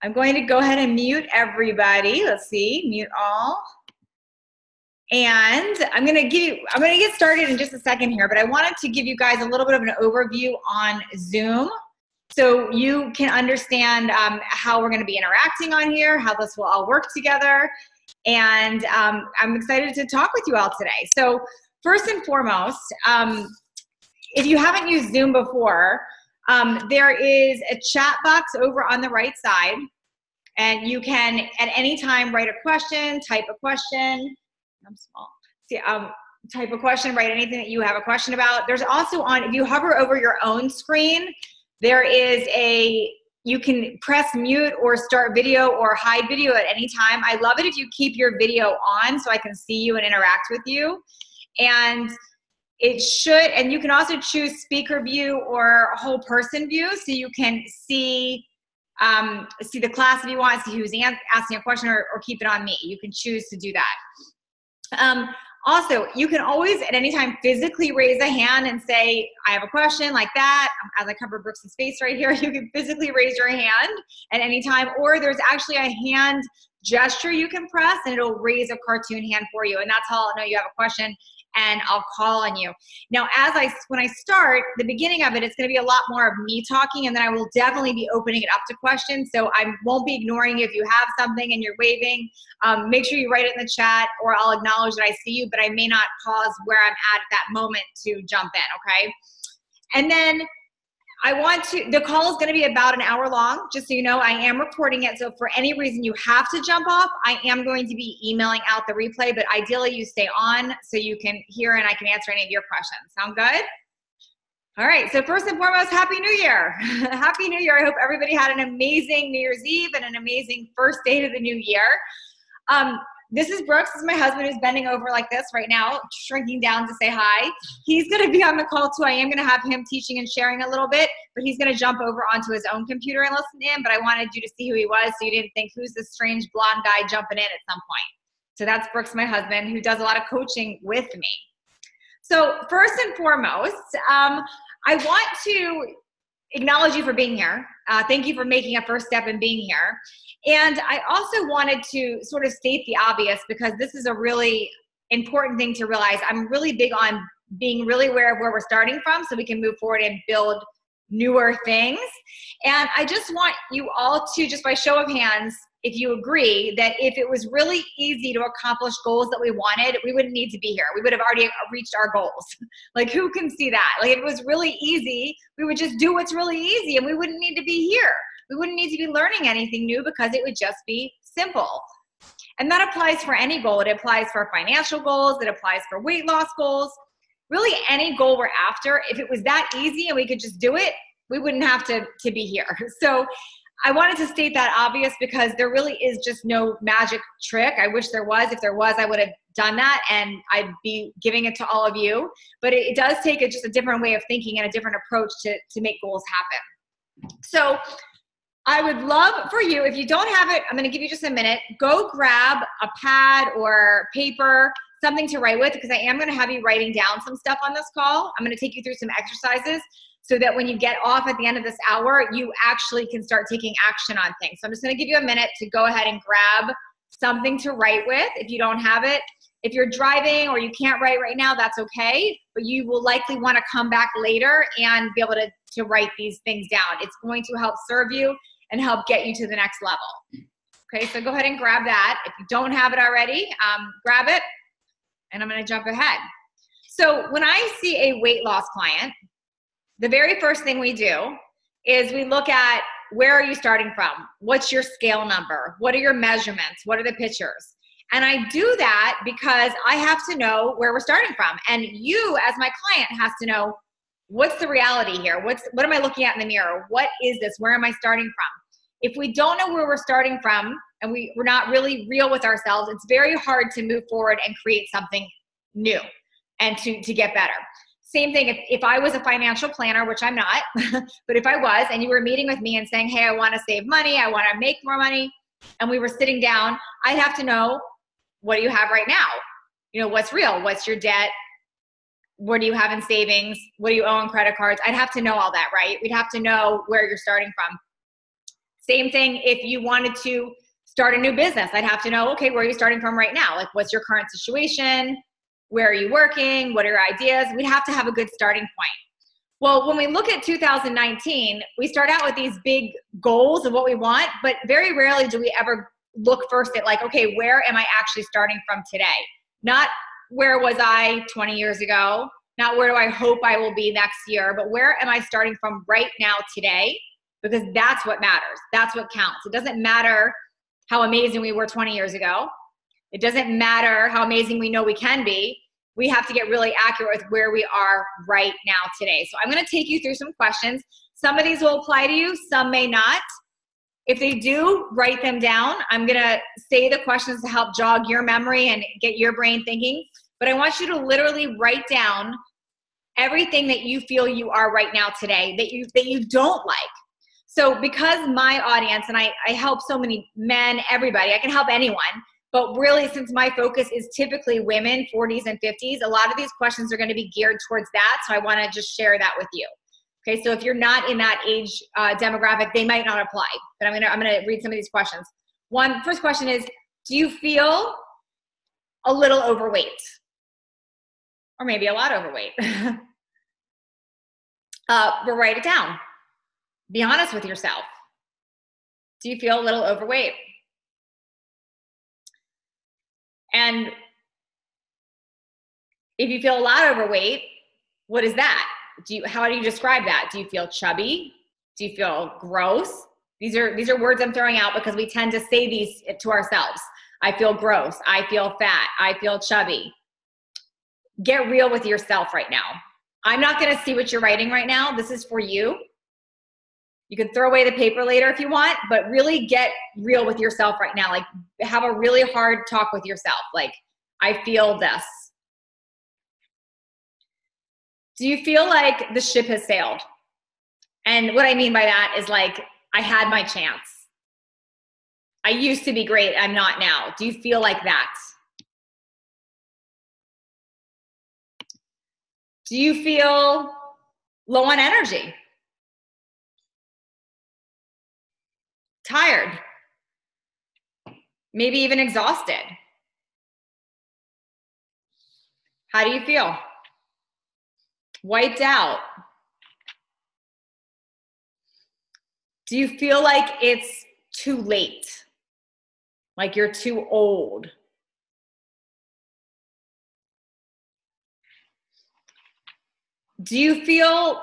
I'm going to go ahead and mute everybody. Let's see, mute all. And I'm going to get started in just a second here, but I wanted to give you guys a little bit of an overview on Zoom so you can understand how we're going to be interacting on here, how this will all work together. And I'm excited to talk with you all today. So first and foremost, if you haven't used Zoom before, there is a chat box over on the right side, and you can at any time write a question, type a question. I'm small. See, type a question, write anything that you have a question about. There's also if you hover over your own screen, there is you can press mute or start video or hide video at any time. I love it if you keep your video on so I can see you and interact with you. And and you can also choose speaker view or whole person view so you can see the class if you want, see who's asking a question, or keep it on me. You can choose to do that. Also, you can always at any time physically raise a hand and say, I have a question, like that. As I cover Brooks' face right here, you can physically raise your hand at any time, or there's actually a hand gesture you can press and it'll raise a cartoon hand for you. And that's how I'll know you have a question, and I'll call on you. Now, when I start, the beginning of it, it's gonna be a lot more of me talking, and then I will definitely be opening it up to questions. So I won't be ignoring you if you have something and you're waving. Make sure you write it in the chat, or I'll acknowledge that I see you, but I may not pause where I'm at that moment to jump in, okay? And then the call is gonna be about an hour long, just so you know. I am recording it, so if for any reason you have to jump off, I am going to be emailing out the replay, but ideally you stay on so you can hear and I can answer any of your questions. Sound good? All right, so first and foremost, Happy New Year. Happy New Year. I hope everybody had an amazing New Year's Eve and an amazing first day to the new year. This is Brooks. This is my husband, who's bending over like this right now, shrinking down to say hi. He's going to be on the call too. I am going to have him teaching and sharing a little bit, but he's going to jump over onto his own computer and listen in. But I wanted you to see who he was so you didn't think, who's this strange blonde guy jumping in at some point. So that's Brooks, my husband, who does a lot of coaching with me. So first and foremost, I want to acknowledge you for being here. Thank you for making a first step in being here. And I also wanted to sort of state the obvious, because this is a really important thing to realize. I'm really big on being really aware of where we're starting from so we can move forward and build newer things. And I just want you all to, just by show of hands, if you agree that if it was really easy to accomplish goals that we wanted, we wouldn't need to be here. We would have already reached our goals. Like, who can see that? Like, if it was really easy, we would just do what's really easy and we wouldn't need to be here. We wouldn't need to be learning anything new because it would just be simple. And that applies for any goal. It applies for financial goals. It applies for weight loss goals. Really, any goal we're after, if it was that easy and we could just do it, we wouldn't have to be here. So I wanted to state that obvious, because there really is just no magic trick. I wish there was. If there was, I would have done that and I'd be giving it to all of you. But it does take just a different way of thinking and a different approach to make goals happen. So I would love for you, if you don't have it, I'm going to give you just a minute, go grab a pad or paper, something to write with, because I am going to have you writing down some stuff on this call. I'm going to take you through some exercises so that when you get off at the end of this hour, you actually can start taking action on things. So I'm just going to give you a minute to go ahead and grab something to write with if you don't have it. If you're driving or you can't write right now, that's okay, but you will likely want to come back later and be able to write these things down. It's going to help serve you and help get you to the next level. Okay, so go ahead and grab that. If you don't have it already, grab it, and I'm going to jump ahead. So when I see a weight loss client, the very first thing we do is we look at, where are you starting from? What's your scale number? What are your measurements? What are the pictures? And I do that because I have to know where we're starting from. And you, as my client, has to know, what's the reality here? What am I looking at in the mirror? What is this? Where am I starting from? If we don't know where we're starting from and we're not really real with ourselves, it's very hard to move forward and create something new and to get better. Same thing if I was a financial planner, which I'm not, but if I was, and you were meeting with me and saying, hey, I want to save money, I want to make more money, and we were sitting down, I'd have to know, what do you have right now? You know, what's real? What's your debt? What do you have in savings? What do you owe on credit cards? I'd have to know all that, right? We'd have to know where you're starting from. Same thing if you wanted to start a new business. I'd have to know, okay, where are you starting from right now? Like, what's your current situation? Where are you working? What are your ideas? We'd have to have a good starting point. Well, when we look at 2019, we start out with these big goals of what we want, but very rarely do we ever look first at like, okay, where am I actually starting from today? Not where was I 20 years ago? Not where do I hope I will be next year, but where am I starting from right now today? Because that's what matters. That's what counts. It doesn't matter how amazing we were 20 years ago. It doesn't matter how amazing we know we can be. We have to get really accurate with where we are right now today. So I'm going to take you through some questions. Some of these will apply to you, some may not. If they do, write them down. I'm going to say the questions to help jog your memory and get your brain thinking. But I want you to literally write down everything that you feel you are right now today that you don't like. So because my audience, and I help so many men, everybody, I can help anyone, but really since my focus is typically women, 40s and 50s, a lot of these questions are going to be geared towards that. So I want to just share that with you. Okay, so if you're not in that age demographic, they might not apply, but I'm gonna read some of these questions. First question is, do you feel a little overweight? Or maybe a lot overweight? But write it down. Be honest with yourself. Do you feel a little overweight? And if you feel a lot overweight, what is that? How do you describe that? Do you feel chubby? Do you feel gross? These are words I'm throwing out because we tend to say these to ourselves. I feel gross. I feel fat. I feel chubby. Get real with yourself right now. I'm not going to see what you're writing right now. This is for you. You can throw away the paper later if you want, but really get real with yourself right now. Like, have a really hard talk with yourself. Like, I feel this. Do you feel like the ship has sailed? And what I mean by that is like, I had my chance. I used to be great. I'm not now. Do you feel like that? Do you feel low on energy? Tired? Maybe even exhausted? How do you feel? Wiped out? Do you feel like it's too late? Like you're too old? Do you feel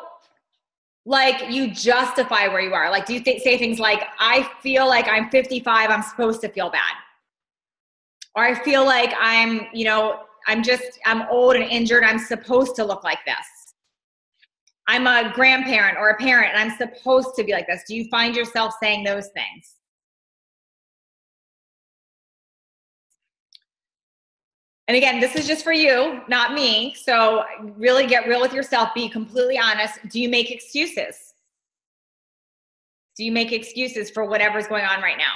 like you justify where you are? Like, do you say things like, I feel like I'm 55, I'm supposed to feel bad? Or I feel like I'm old and injured, I'm supposed to look like this. I'm a grandparent or a parent and I'm supposed to be like this. Do you find yourself saying those things? And again, this is just for you, not me. So really get real with yourself. Be completely honest. Do you make excuses? Do you make excuses for whatever's going on right now?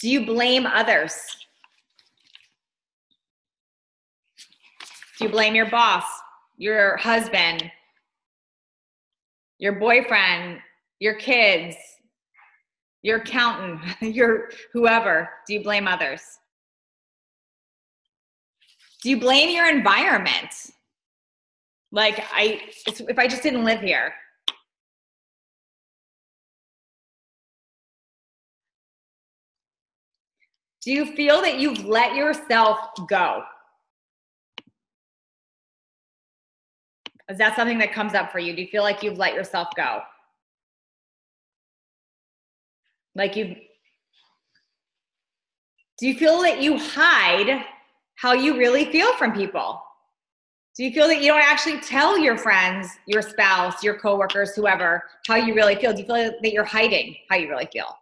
Do you blame others? Do you blame your boss, your husband, your boyfriend, your kids, your accountant, your whoever? Do you blame others? Do you blame your environment? Like, if I just didn't live here. Do you feel that you've let yourself go? Is that something that comes up for you? Do you feel like you've let yourself go? Do you feel that you hide how you really feel from people? Do you feel that you don't actually tell your friends, your spouse, your coworkers, whoever, how you really feel? Do you feel that you're hiding how you really feel?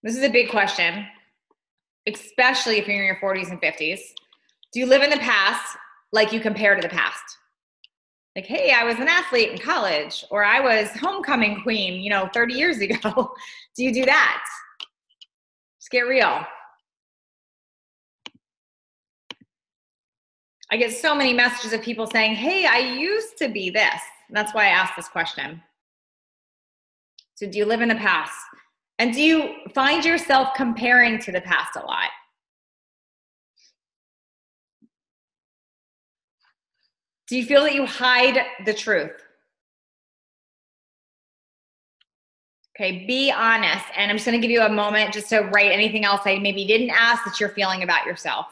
This is a big question, especially if you're in your 40s and 50s. Do you live in the past like you compare to the past? Like, hey, I was an athlete in college, or I was homecoming queen, 30 years ago. Do you do that? Just get real. I get so many messages of people saying, hey, I used to be this. That's why I asked this question. So do you live in the past? And do you find yourself comparing to the past a lot? Do you feel that you hide the truth? Okay, be honest. And I'm just going to give you a moment just to write anything else I maybe didn't ask that you're feeling about yourself.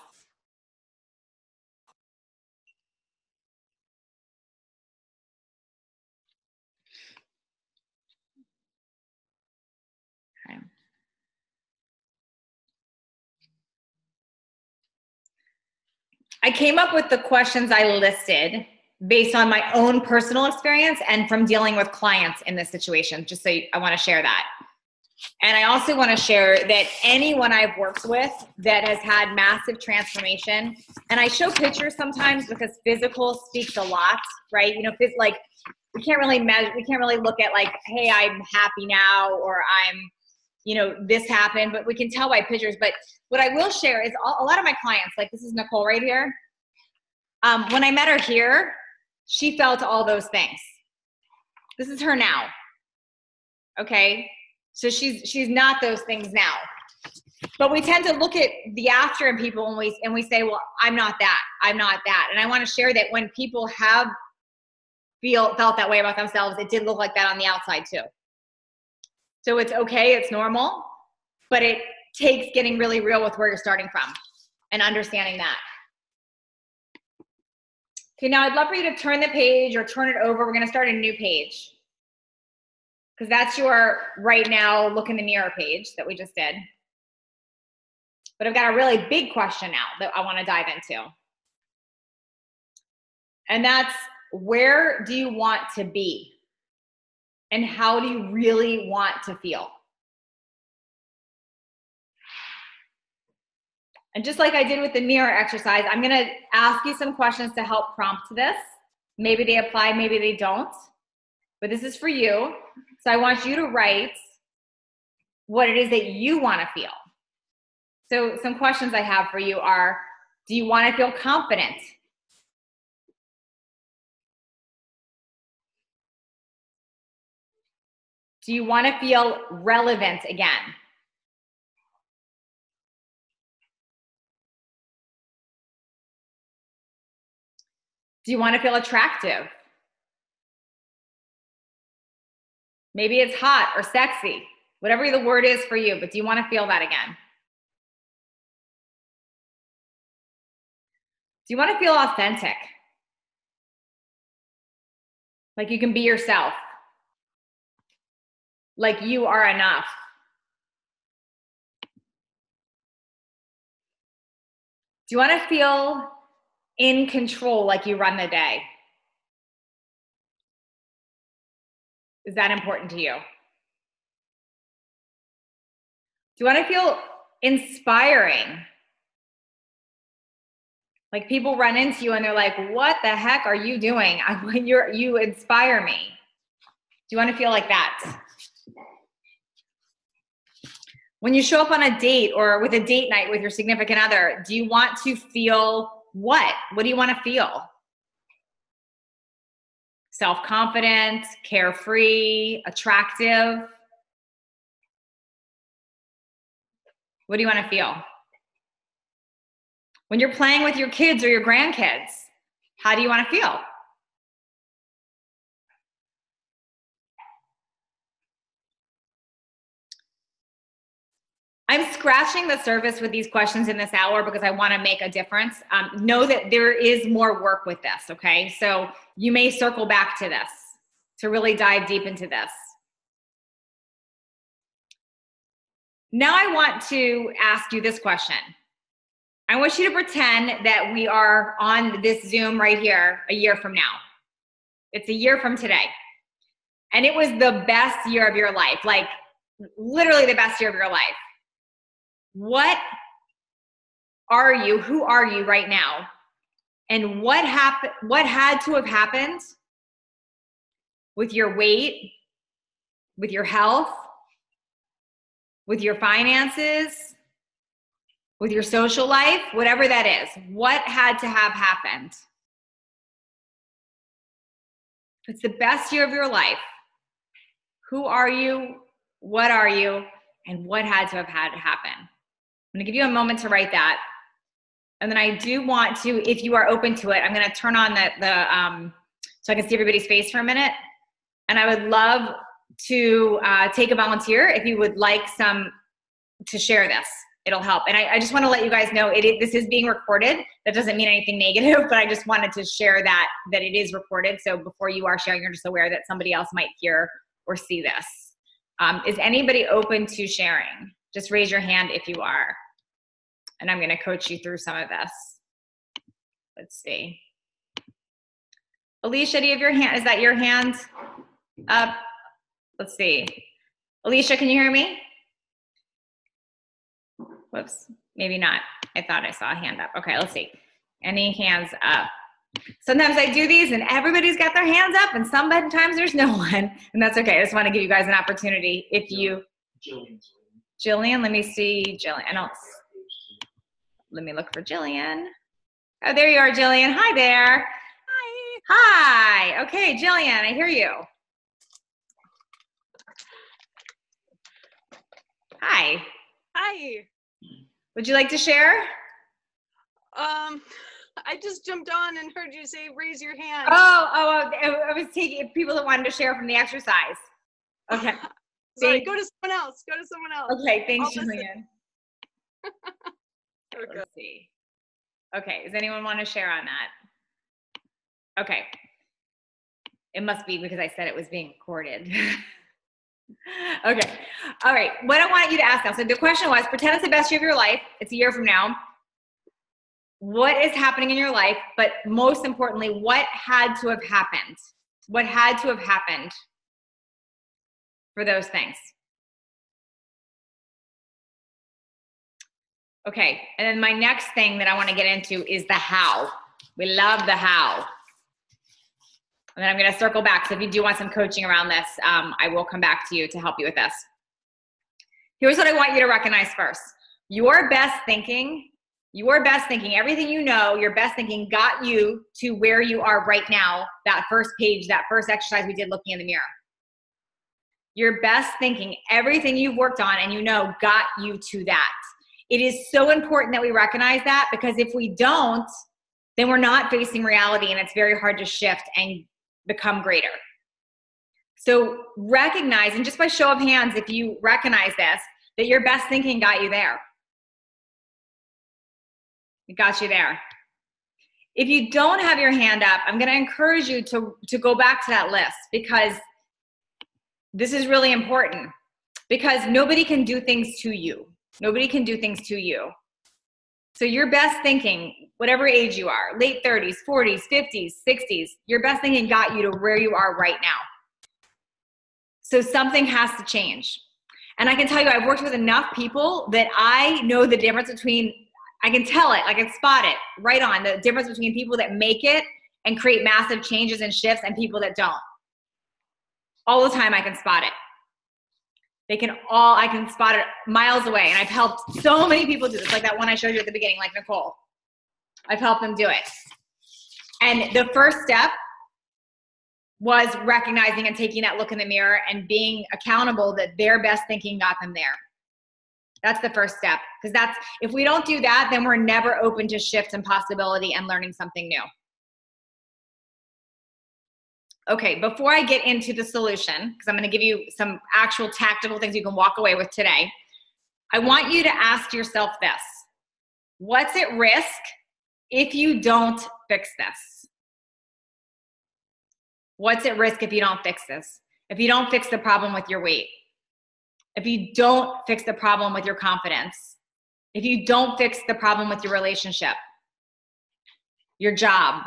Okay. I came up with the questions I listed based on my own personal experience and from dealing with clients in this situation. Just so I want to share that. And I also want to share that anyone I've worked with that has had massive transformation, and I show pictures sometimes because physical speaks a lot, right? You know, like we can't really measure, we can't really look at like, hey, I'm happy now, or I'm, you know, this happened, but we can tell by pictures. But what I will share is a lot of my clients, like this is Nicole right here. When I met her here, she felt all those things. This is her now. Okay. So she's not those things now. But we tend to look at the after in people and we say, well, I'm not that. I'm not that. And I want to share that when people have felt that way about themselves, it did look like that on the outside too. So it's okay, it's normal, but it takes getting really real with where you're starting from and understanding that. Okay, now I'd love for you to turn the page or turn it over. We're going to start a new page because that's your right now look in the mirror page that we just did. But I've got a really big question now that I want to dive into. And that's, where do you want to be? And how do you really want to feel? And just like I did with the mirror exercise, I'm going to ask you some questions to help prompt this. Maybe they apply, maybe they don't. But this is for you. So I want you to write what it is that you want to feel. So some questions I have for you are, do you want to feel confident? Do you want to feel relevant again? Do you want to feel attractive? Maybe it's hot or sexy, whatever the word is for you, but do you want to feel that again? Do you want to feel authentic? Like you can be yourself. Like you are enough. Do you want to feel in control, like you run the day? Is that important to you? Do you want to feel inspiring? Like people run into you and they're like, what the heck are you doing? You inspire me. Do you want to feel like that? When you show up on a date or with a date night with your significant other, do you want to feel what? What do you want to feel? Self-confident, carefree, attractive? What do you want to feel? When you're playing with your kids or your grandkids, how do you want to feel? I'm scratching the surface with these questions in this hour because I want to make a difference. Know that there is more work with this, okay? So you may circle back to this to really dive deep into this. Now I want to ask you this question. I want you to pretend that we are on this Zoom right here a year from now. It's a year from today. And it was the best year of your life, like literally the best year of your life. What are you? Who are you right now? And what had to have happened with your weight, with your health, with your finances, with your social life, whatever that is. What had to have happened? It's the best year of your life. Who are you? What are you? And what had to have had to happen? I'm going to give you a moment to write that. And then I do want to, if you are open to it, I'm going to turn on so I can see everybody's face for a minute. And I would love to take a volunteer if you would like to share this. It'll help. And I just want to let you guys know this is being recorded. That doesn't mean anything negative, but I just wanted to share that it is recorded. So before you are sharing, you're just aware that somebody else might hear or see this. Is anybody open to sharing? Just raise your hand if you are. And I'm going to coach you through some of this. Let's see. Alicia, do you have your hand? Is that your hand up? Let's see. Alicia, can you hear me? Whoops, maybe not. I thought I saw a hand up. Okay, let's see. Any hands up? Sometimes I do these and everybody's got their hands up and sometimes there's no one. And that's okay. I just want to give you guys an opportunity. If you, Jillian, let me see. Jillian, let me look for Jillian. Oh, there you are, Jillian. Hi there. Hi. Hi. Okay, Jillian, I hear you. Hi. Hi. Would you like to share? I just jumped on and heard you say raise your hand. I was taking people that wanted to share from the exercise. Okay. Sorry, go to someone else. Go to someone else. Okay, thanks, Jillian. Okay. Let's see. Okay, does anyone want to share on that? Okay. It must be because I said it was being recorded. Okay. All right. What I want you to ask now. So the question was, pretend it's the best year of your life. It's a year from now. What is happening in your life? But most importantly, what had to have happened? What had to have happened for those things? Okay. And then my next thing that I want to get into is the how. We love the how. And then I'm going to circle back. So if you do want some coaching around this, I will come back to you to help you with this. Here's what I want you to recognize first. Your best thinking, everything you know, your best thinking got you to where you are right now, that first page, that first exercise we did looking in the mirror. Your best thinking, everything you've worked on and you know got you to that. It is so important that we recognize that, because if we don't, then we're not facing reality and it's very hard to shift and become greater. So recognize, and just by show of hands, if you recognize this, that your best thinking got you there. It got you there. If you don't have your hand up, I'm going to encourage you to go back to that list, because this is really important, because nobody can do things to you. Nobody can do things to you. So your best thinking, whatever age you are, late 30s, 40s, 50s, 60s, your best thinking got you to where you are right now. So something has to change. And I can tell you, I've worked with enough people that I know the difference between, I can tell it, I can spot it right on, the difference between people that make it and create massive changes and shifts and people that don't. All the time I can spot it. I can spot it miles away. And I've helped so many people do this, like that one I showed you at the beginning, like Nicole. I've helped them do it. And the first step was recognizing and taking that look in the mirror and being accountable that their best thinking got them there. That's the first step. Because if we don't do that, then we're never open to shift and possibility and learning something new. Okay, before I get into the solution, because I'm going to give you some actual tactical things you can walk away with today, I want you to ask yourself this. What's at risk if you don't fix this? What's at risk if you don't fix this? If you don't fix the problem with your weight? If you don't fix the problem with your confidence? If you don't fix the problem with your relationship, your job,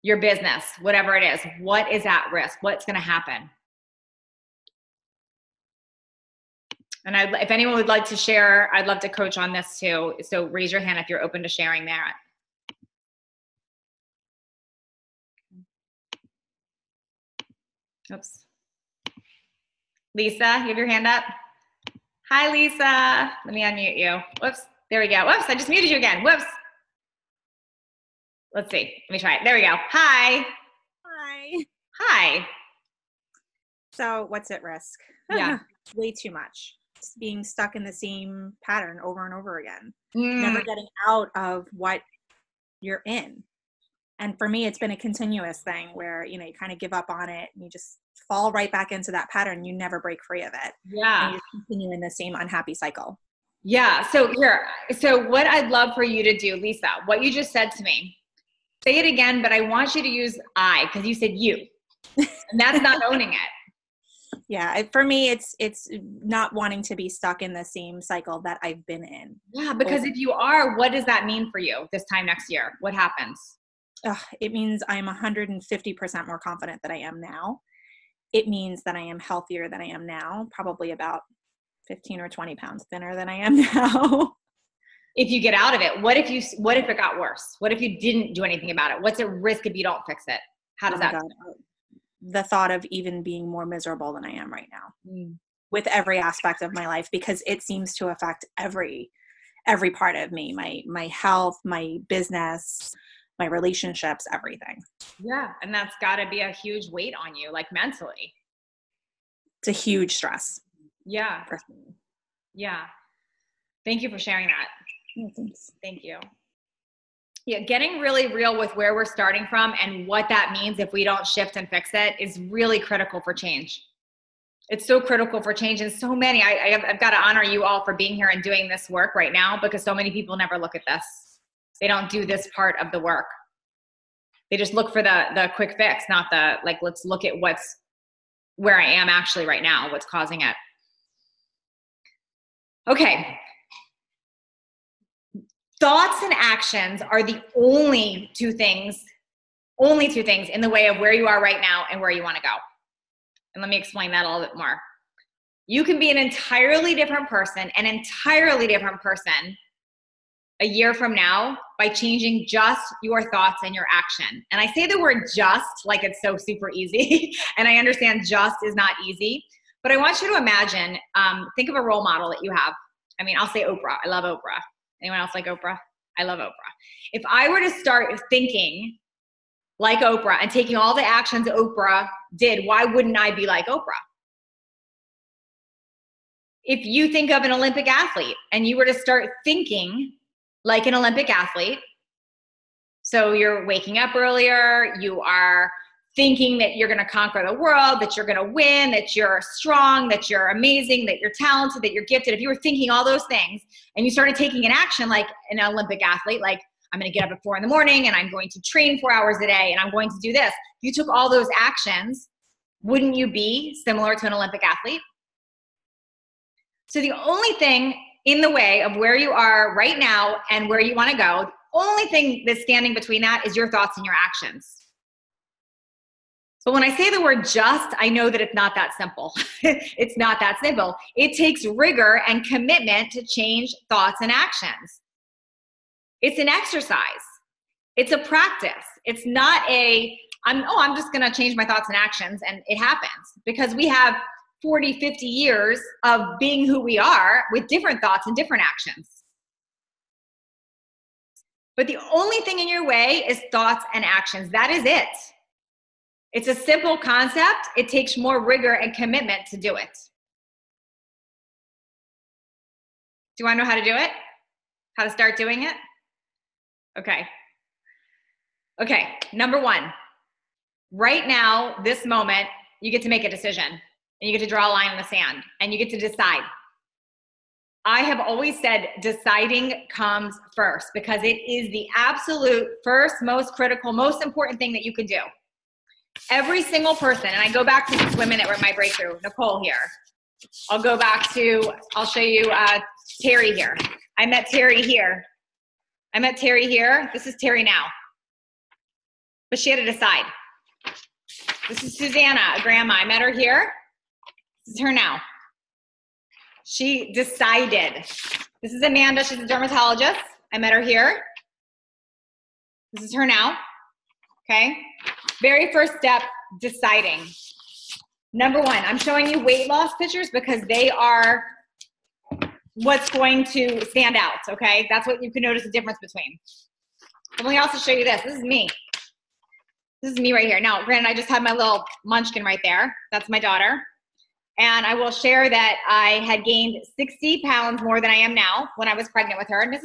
your business, whatever it is, what is at risk? What's going to happen? And if anyone would like to share, I'd love to coach on this too. So raise your hand if you're open to sharing that. Oops. Lisa, you have your hand up? Hi, Lisa. Let me unmute you. Whoops. There we go. Whoops, I just muted you again. Whoops. Let's see. Let me try it. There we go. Hi. Hi. Hi. So what's at risk? Yeah. Way too much. Just being stuck in the same pattern over and over again. Mm. Never getting out of what you're in. And for me, it's been a continuous thing where, you kind of give up on it and you just fall right back into that pattern. You never break free of it. Yeah. And you continue in the same unhappy cycle. Yeah. So what I'd love for you to do, Lisa, what you just said to me, say it again, but I want you to use I, because you said you, and that's not owning it. Yeah. For me, it's not wanting to be stuck in the same cycle that I've been in. Yeah. Because if you are, what does that mean for you this time next year? What happens? It means I'm 150% more confident than I am now. It means that I am healthier than I am now, probably about 15 or 20 pounds thinner than I am now. If you get out of it, what if it got worse? What if you didn't do anything about it? What's at risk if you don't fix it? How does that go? The thought of even being more miserable than I am right now with every aspect of my life, because it seems to affect every part of me, my health, my business, my relationships, everything. Yeah. And that's got to be a huge weight on you, like mentally. It's a huge stress. Yeah. Yeah. Thank you for sharing that. Yeah, thanks. Thank you. Yeah. Getting really real with where we're starting from and what that means if we don't shift and fix it is really critical for change. It's so critical for change. And so many, I've got to honor you all for being here and doing this work right now, because so many people never look at this. They don't do this part of the work. They just look for the quick fix, not let's look at where I am actually right now, what's causing it. Okay. Thoughts and actions are the only two things in the way of where you are right now and where you want to go. And let me explain that a little bit more. You can be an entirely different person a year from now by changing just your thoughts and your action. And I say the word just like it's so super easy. And I understand just is not easy, but I want you to imagine, think of a role model that you have. I mean, I'll say Oprah. I love Oprah. Anyone else like Oprah? I love Oprah. If I were to start thinking like Oprah and taking all the actions Oprah did, why wouldn't I be like Oprah? If you think of an Olympic athlete and you were to start thinking like an Olympic athlete, so you're waking up earlier, you are thinking that you're going to conquer the world, that you're going to win, that you're strong, that you're amazing, that you're talented, that you're gifted. If you were thinking all those things and you started taking an action like an Olympic athlete, like I'm going to get up at 4 a.m. and I'm going to train 4 hours a day and I'm going to do this. If you took all those actions, wouldn't you be similar to an Olympic athlete? So the only thing in the way of where you are right now and where you want to go, the only thing that's standing between that is your thoughts and your actions. So when I say the word just, I know that it's not that simple. It's not that simple. It takes rigor and commitment to change thoughts and actions. It's an exercise. It's a practice. It's not I'm just going to change my thoughts and actions and it happens, because we have 40, 50 years of being who we are with different thoughts and different actions. But the only thing in your way is thoughts and actions. That is it. It's a simple concept. It takes more rigor and commitment to do it. Do you want to know how to do it? How to start doing it? Okay. Number one, right now, this moment, you get to make a decision and you get to draw a line in the sand and you get to decide. I have always said deciding comes first, because it is the absolute first, most critical, most important thing that you can do. Every single person, and I go back to these women that were my breakthrough, Nicole here. I'll show you Terry here. I met Terry here. This is Terry now. But she had to decide. This is Susanna, a grandma. I met her here. This is her now. She decided. This is Amanda. She's a dermatologist. I met her here. This is her now. Okay. Very first step, deciding. Number one, I'm showing you weight loss pictures because they are what's going to stand out, okay? That's what you can notice the difference between. Let me also show you this. This is me. This is me right here. Now, granted, I just had my little munchkin right there. That's my daughter. And I will share that I had gained 60 pounds more than I am now when I was pregnant with her. And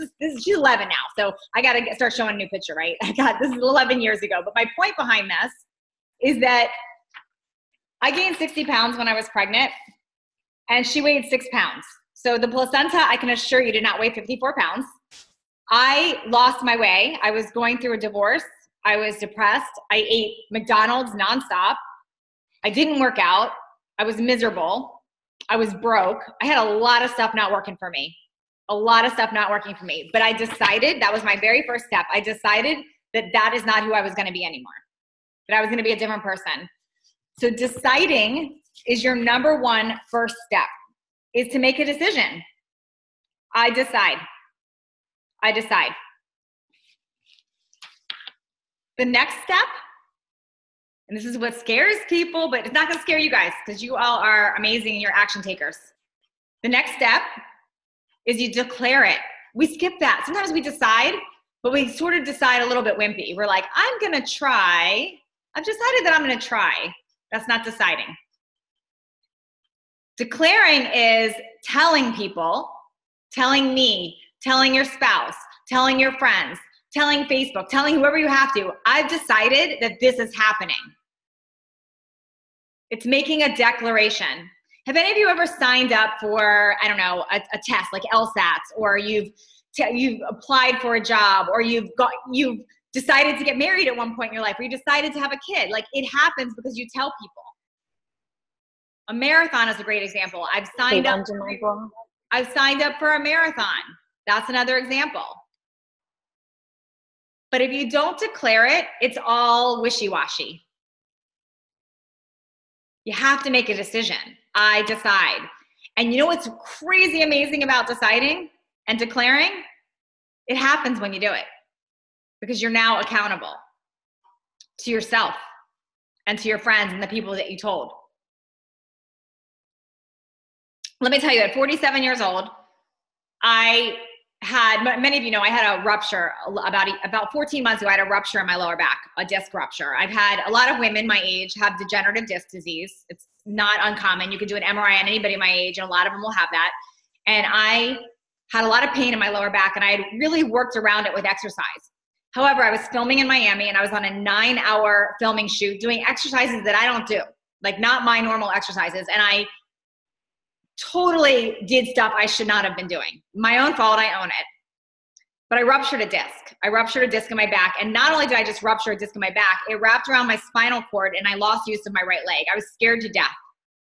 she's 11 now. So I got to start showing a new picture, right? This is 11 years ago. But my point behind this is that I gained 60 pounds when I was pregnant and she weighed 6 pounds. So the placenta, I can assure you, did not weigh 54 pounds. I lost my way. I was going through a divorce. I was depressed. I ate McDonald's nonstop. I didn't work out. I was miserable. I was broke. I had a lot of stuff not working for me. But I decided, that was my very first step. I decided that that is not who I was going to be anymore. That I was going to be a different person. So deciding is your number one first step, is to make a decision. I decide. The next step, and this is what scares people, but it's not going to scare you guys because you all are amazing and you're action takers. The next step is you declare it. We skip that. Sometimes we decide, but we sort of decide a little bit wimpy. We're like, I'm going to try. I've decided that I'm going to try. That's not deciding. Declaring is telling people, telling me, telling your spouse, telling your friends, telling Facebook, telling whoever you have to, I've decided that this is happening. It's making a declaration. Have any of you ever signed up for, I don't know, a test like LSATs, or you've applied for a job, or you've decided to get married at one point in your life, or you decided to have a kid? Like, it happens because you tell people. A marathon is a great example. I've signed up for a marathon. That's another example. But if you don't declare it, it's all wishy-washy. You have to make a decision. I decide. And you know what's crazy amazing about deciding and declaring? It happens when you do it, because you're now accountable to yourself and to your friends and the people that you told. Let me tell you, at 47 years old, many of you know, I had a rupture about 14 months ago. I had a rupture in my lower back, a disc rupture. I've had a lot of women my age have degenerative disc disease. It's not uncommon. You can do an MRI on anybody my age, and a lot of them will have that. And I had a lot of pain in my lower back, and I had really worked around it with exercise. However, I was filming in Miami, and I was on a 9-hour filming shoot doing exercises that I don't do, like not my normal exercises. And I totally did stuff I should not have been doing. My own fault, I own it. But I ruptured a disc. I ruptured a disc in my back. And not only did I just rupture a disc in my back, it wrapped around my spinal cord and I lost use of my right leg. I was scared to death.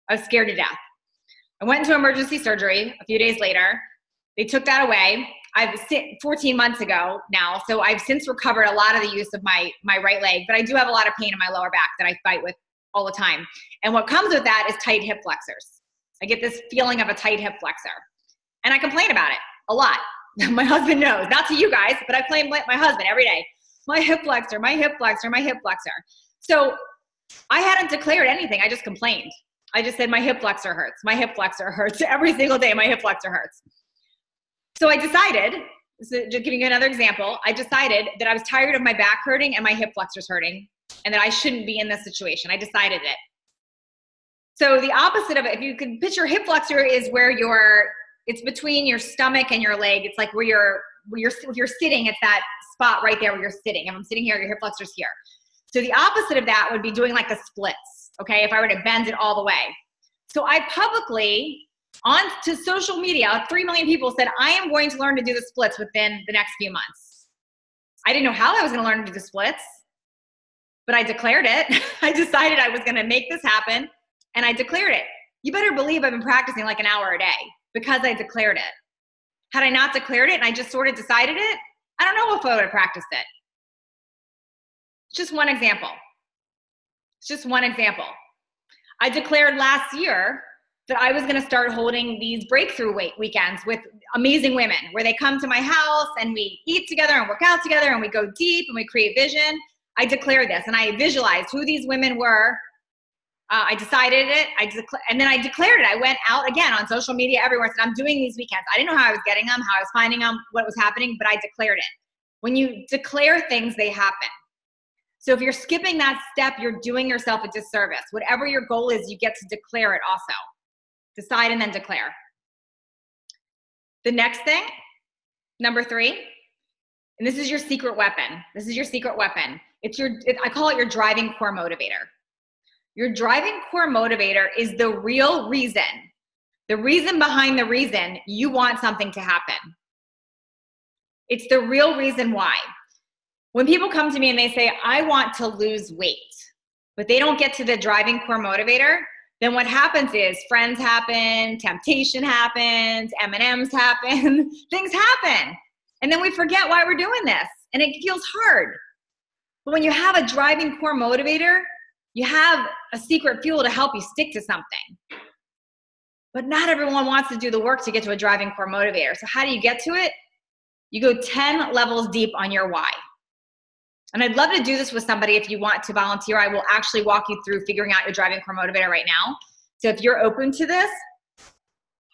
I went into emergency surgery a few days later. They took that away. 14 months ago now. So I've since recovered a lot of the use of my right leg, but I do have a lot of pain in my lower back that I fight with all the time. And what comes with that is tight hip flexors. I get this feeling of a tight hip flexor. And I complain about it a lot. My husband knows, not to you guys, but I blame my husband every day. My hip flexor, my hip flexor, my hip flexor. So I hadn't declared anything. I just complained. I just said, my hip flexor hurts. My hip flexor hurts. Every single day, my hip flexor hurts. So I decided, so just giving you another example, I decided that I was tired of my back hurting and my hip flexors hurting, and that I shouldn't be in this situation. I decided it. So the opposite of it, if you can picture hip flexor, is where it's between your stomach and your leg. It's like if you're sitting, it's that spot right there where you're sitting. If I'm sitting here, your hip flexor's here. So the opposite of that would be doing like the splits, okay? If I were to bend it all the way. So I publicly, to social media, 3 million people said, I am going to learn to do the splits within the next few months. I didn't know how I was gonna learn to do the splits, but I declared it. I decided I was gonna make this happen. And I declared it. You better believe I've been practicing like an hour a day because I declared it. Had I not declared it and I just sort of decided it, I don't know if I would have practiced it. It's just one example. I declared last year that I was going to start holding these breakthrough weekends with amazing women where they come to my house and we eat together and work out together and we go deep and we create vision. I declared this and I visualized who these women were. I decided it. And then I declared it. I went out again on social media everywhere and said, I'm doing these weekends. I didn't know how I was getting them, how I was finding them, what was happening, but I declared it. When you declare things, they happen. So if you're skipping that step, you're doing yourself a disservice. Whatever your goal is, you get to declare it also. Decide and then declare. The next thing, number 3, and this is your secret weapon. This is your secret weapon. I call it your driving core motivator. Your driving core motivator is the real reason behind the reason you want something to happen. It's the real reason why. When people come to me and they say, I want to lose weight, but they don't get to the driving core motivator, then what happens is friends happen, temptation happens, M&Ms happen, things happen. And then we forget why we're doing this, and it feels hard. But when you have a driving core motivator, you have a secret fuel to help you stick to something. But not everyone wants to do the work to get to a driving core motivator. So how do you get to it? You go 10 levels deep on your why. And I'd love to do this with somebody if you want to volunteer. I will actually walk you through figuring out your driving core motivator right now. So if you're open to this,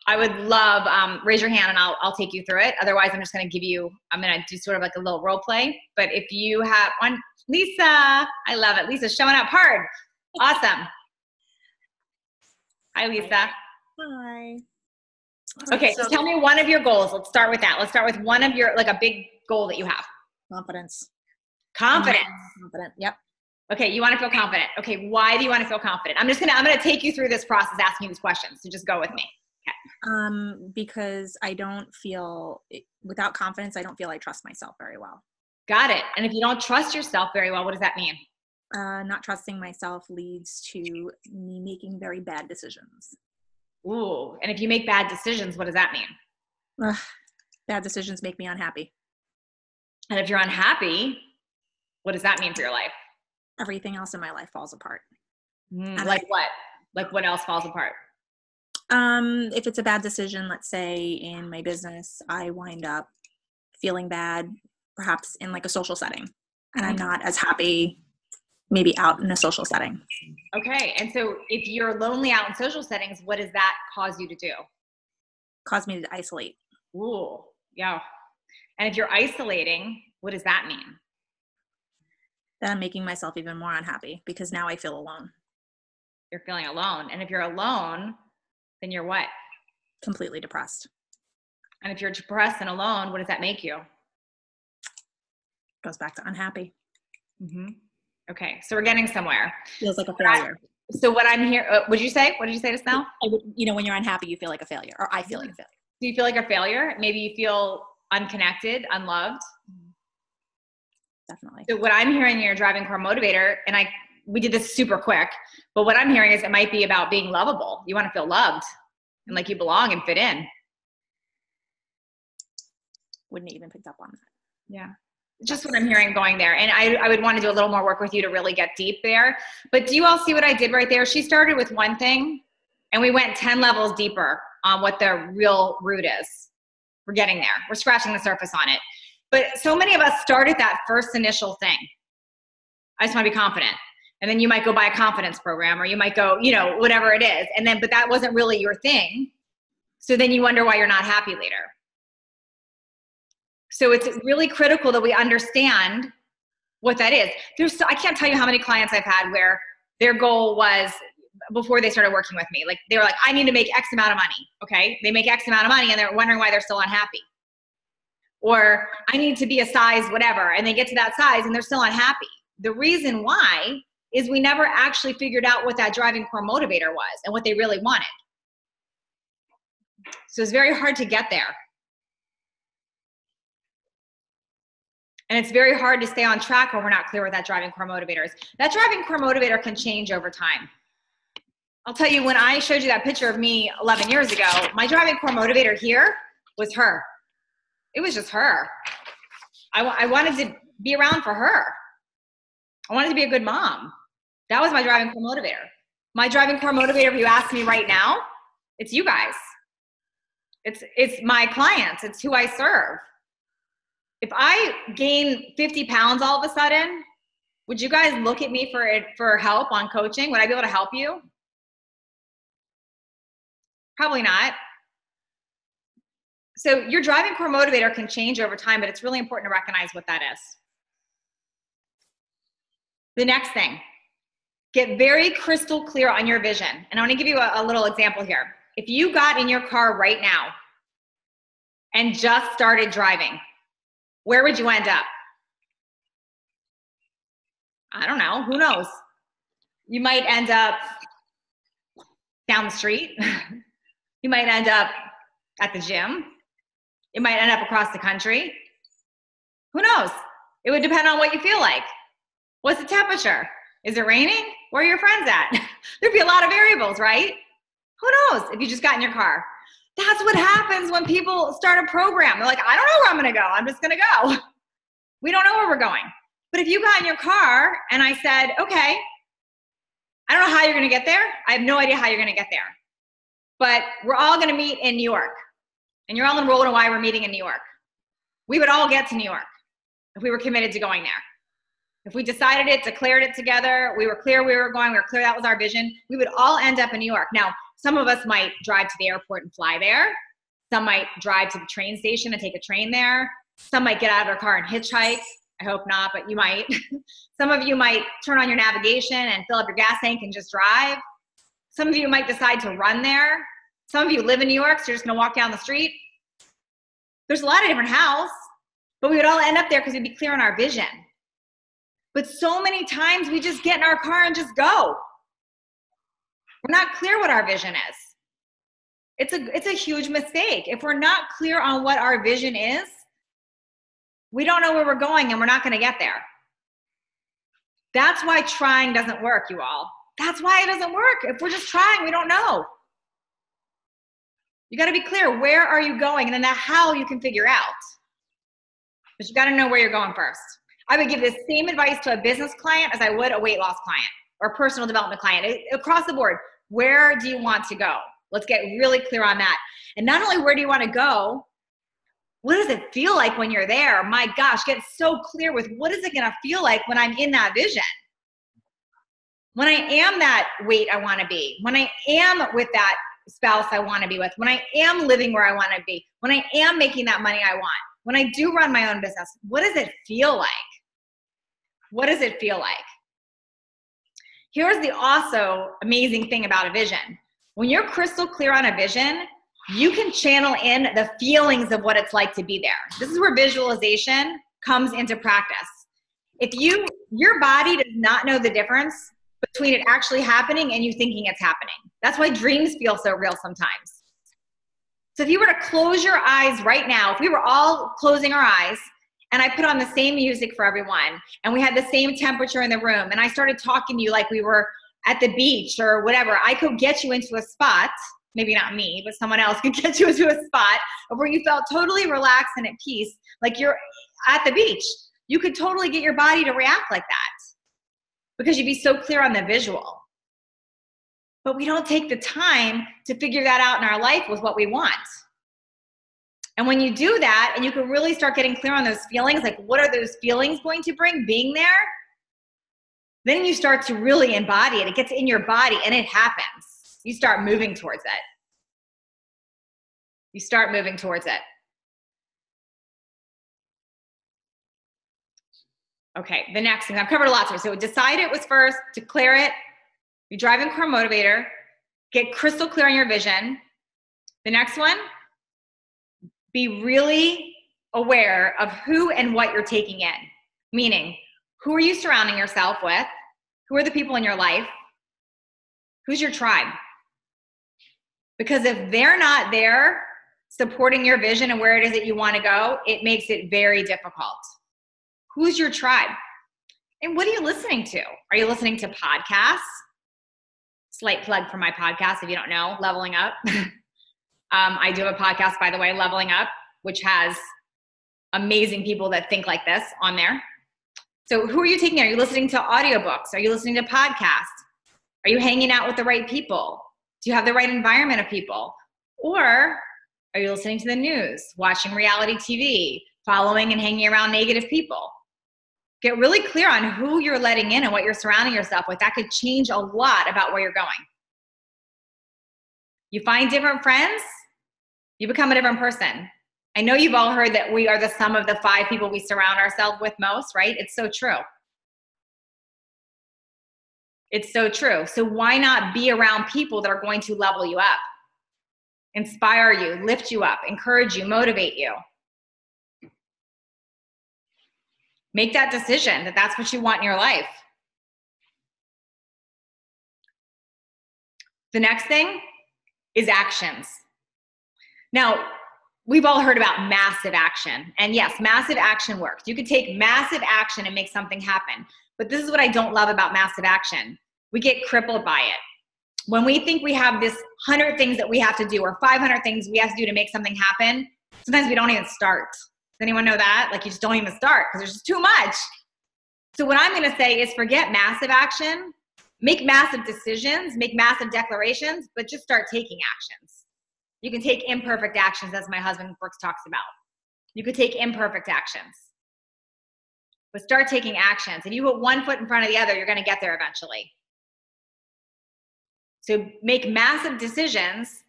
I would love, raise your hand and I'll take you through it. Otherwise, I'm just going to give you, I'm going to do sort of like a little role play. But if you have one, Lisa, I love it. Lisa's showing up hard. Awesome. Hi, Lisa. Hi. Okay, so tell me one of your goals. Let's start with that. Let's start with one of your, like a big goal that you have. Confidence. Confidence. Confident. Yep. Okay, you want to feel confident. Okay, why do you want to feel confident? I'm gonna take you through this process asking you these questions. So just go with me. Okay. Because I don't feel, without confidence, I don't feel I trust myself very well. Got it. And if you don't trust yourself very well, what does that mean? Not trusting myself leads to me making very bad decisions. Ooh, and if you make bad decisions, what does that mean? Bad decisions make me unhappy. And if you're unhappy, what does that mean for your life? Everything else in my life falls apart. Like what? Like what else falls apart? If it's a bad decision, let's say in my business, I wind up feeling bad, perhaps in like a social setting, and I'm not as happy maybe out in a social setting. Okay. And so if you're lonely out in social settings, what does that cause you to do? Cause me to isolate. Ooh, yeah. And if you're isolating, what does that mean? Then I'm making myself even more unhappy because now I feel alone. You're feeling alone. And if you're alone, then you're what? Completely depressed. And if you're depressed and alone, what does that make you? Goes back to unhappy. Mm-hmm. Okay. So we're getting somewhere. Feels like a failure. So what I'm here, what did you say just now? When you're unhappy, you feel like a failure, or I feel like a failure. Do you feel like a failure? Maybe you feel unconnected, unloved. Definitely. So what I'm hearing in your driving core motivator, and we did this super quick, but what I'm hearing is it might be about being lovable. You want to feel loved and like you belong and fit in. Wouldn't even picked up on that. Yeah. Just what I'm hearing going there. And I would want to do a little more work with you to really get deep there. But do you all see what I did right there? She started with one thing and we went 10 levels deeper on what the real root is. We're getting there. We're scratching the surface on it. But so many of us start at that first initial thing. I just want to be confident. And then you might go buy a confidence program, or you might go, whatever it is. And then, but that wasn't really your thing. So then you wonder why you're not happy later. So it's really critical that we understand what that is. I can't tell you how many clients I've had where their goal was, before they started working with me, like they were like, I need to make X amount of money. Okay. They make X amount of money and they're wondering why they're still unhappy. Or I need to be a size, whatever. And they get to that size and they're still unhappy. The reason why is we never actually figured out what that driving core motivator was and what they really wanted. So it's very hard to get there. And it's very hard to stay on track when we're not clear what that driving core motivator is. That driving core motivator can change over time. I'll tell you, when I showed you that picture of me 11 years ago, my driving core motivator here was her. It was just her. I wanted to be around for her. I wanted to be a good mom. That was my driving core motivator. My driving core motivator, if you ask me right now, it's you guys. It's my clients. It's who I serve. If I gain 50 pounds all of a sudden, Would you guys look at me for help on coaching? Would I be able to help you? Probably not. So your driving core motivator can change over time, but it's really important to recognize what that is. The next thing, get very crystal clear on your vision. And I want to give you a little example here. If you got in your car right now and just started driving, where would you end up? I don't know. Who knows? You might end up down the street. You might end up at the gym. You might end up across the country. Who knows? It would depend on what you feel like. What's the temperature? Is it raining? Where are your friends at? There'd be a lot of variables, right? Who knows if you just got in your car? That's what happens when people start a program. They're like, I don't know where I'm going to go. I'm just going to go. We don't know where we're going. But if you got in your car and I said, okay, I don't know how you're going to get there. I have no idea how you're going to get there. But we're all going to meet in New York. And you're all enrolled in why we're meeting in New York. We would all get to New York if we were committed to going there. If we decided it, declared it together, we were clear we were going, we were clear that was our vision, we would all end up in New York. Now, some of us might drive to the airport and fly there. Some might drive to the train station and take a train there. Some might get out of their car and hitchhike. I hope not, but you might. Some of you might turn on your navigation and fill up your gas tank and just drive. Some of you might decide to run there. Some of you live in New York, so you're just gonna walk down the street. There's a lot of different hows, but we would all end up there because we'd be clear on our vision. But so many times we just get in our car and just go. We're not clear what our vision is. It's a huge mistake. If we're not clear on what our vision is, we don't know where we're going and we're not gonna get there. That's why trying doesn't work, you all. That's why it doesn't work. If we're just trying, we don't know. You gotta be clear, where are you going? And then that how you can figure out. But you gotta know where you're going first. I would give the same advice to a business client as I would a weight loss client or a personal development client. Across the board, where do you want to go? Let's get really clear on that. And not only where do you want to go, what does it feel like when you're there? My gosh, get so clear with what is it going to feel like when I'm in that vision? When I am that weight I want to be, when I am with that spouse I want to be with, when I am living where I want to be, when I am making that money I want, when I do run my own business, what does it feel like? What does it feel like? Here's the also amazing thing about a vision. When you're crystal clear on a vision, you can channel in the feelings of what it's like to be there. This is where visualization comes into practice. If your body does not know the difference between it actually happening and you thinking it's happening. That's why dreams feel so real sometimes. So if you were to close your eyes right now, if we were all closing our eyes and I put on the same music for everyone and we had the same temperature in the room and I started talking to you like we were at the beach or whatever, I could get you into a spot, maybe not me, but someone else could get you into a spot where you felt totally relaxed and at peace, like you're at the beach. You could totally get your body to react like that because you'd be so clear on the visual. But we don't take the time to figure that out in our life with what we want. And when you do that and you can really start getting clear on those feelings, like what are those feelings going to bring being there? Then you start to really embody it. It gets in your body and it happens. You start moving towards it. You start moving towards it. Okay, the next thing, I've covered a lot today. So decide it was first, declare it, your driving core motivator, get crystal clear on your vision. The next one, be really aware of who and what you're taking in. Meaning, who are you surrounding yourself with? Who are the people in your life? Who's your tribe? Because if they're not there supporting your vision and where it is that you want to go, it makes it very difficult. Who's your tribe? And what are you listening to? Are you listening to podcasts? Slight plug for my podcast, if you don't know, Leveling Up. I do have a podcast, by the way, Leveling Up, which has amazing people that think like this on there. So who are you taking? Are you listening to audiobooks? Are you listening to podcasts? Are you hanging out with the right people? Do you have the right environment of people? Or are you listening to the news, watching reality TV, following and hanging around negative people? Get really clear on who you're letting in and what you're surrounding yourself with. That could change a lot about where you're going. You find different friends, you become a different person. I know you've all heard that we are the sum of the 5 people we surround ourselves with most, right? It's so true. It's so true. So why not be around people that are going to level you up, inspire you, lift you up, encourage you, motivate you? Make that decision that that's what you want in your life. The next thing is actions. Now, we've all heard about massive action. And yes, massive action works. You could take massive action and make something happen. But this is what I don't love about massive action. We get crippled by it. When we think we have this 100 things that we have to do or 500 things we have to do to make something happen, sometimes we don't even start. Does anyone know that? Like, you just don't even start because there's just too much. So what I'm going to say is forget massive action, make massive decisions, make massive declarations, but just start taking actions. You can take imperfect actions, as my husband Brooks talks about. You could take imperfect actions. But start taking actions. And you put one foot in front of the other, you're going to get there eventually. So make massive decisions,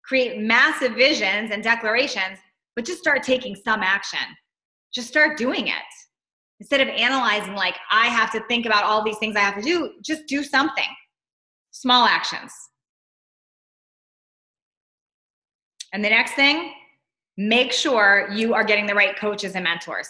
create massive visions and declarations, but just start taking some action. Just start doing it. Instead of analyzing like, I have to think about all these things I have to do, just do something. Small actions. And the next thing, make sure you are getting the right coaches and mentors.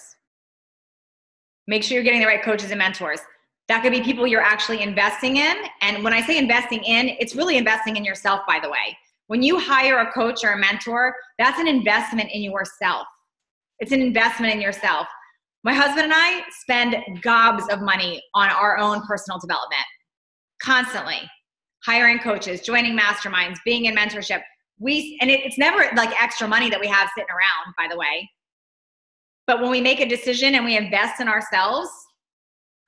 Make sure you're getting the right coaches and mentors. That could be people you're actually investing in. And when I say investing in, it's really investing in yourself, by the way. When you hire a coach or a mentor, that's an investment in yourself. It's an investment in yourself. My husband and I spend gobs of money on our own personal development, constantly. Hiring coaches, joining masterminds, being in mentorship. It's never like extra money that we have sitting around, by the way. But when we make a decision and we invest in ourselves,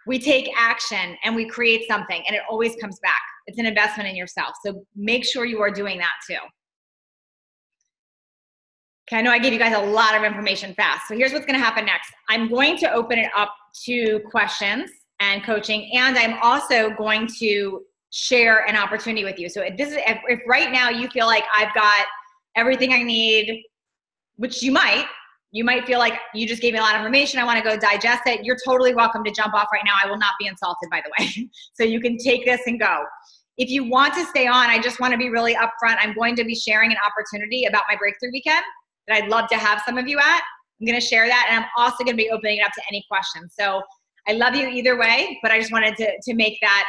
we take action and we create something, and it always comes back. It's an investment in yourself. So make sure you are doing that too. Okay, I know I gave you guys a lot of information fast. So here's what's going to happen next. I'm going to open it up to questions and coaching, and I'm also going to share an opportunity with you. So if right now you feel like I've got everything I need, which you might feel like you just gave me a lot of information, I want to go digest it, you're totally welcome to jump off right now. I will not be insulted, by the way. So you can take this and go. If you want to stay on, I just want to be really upfront. I'm going to be sharing an opportunity about my breakthrough weekend that I'd love to have some of you at. I'm going to share that, and I'm also going to be opening it up to any questions. So I love you either way, but I just wanted to make that,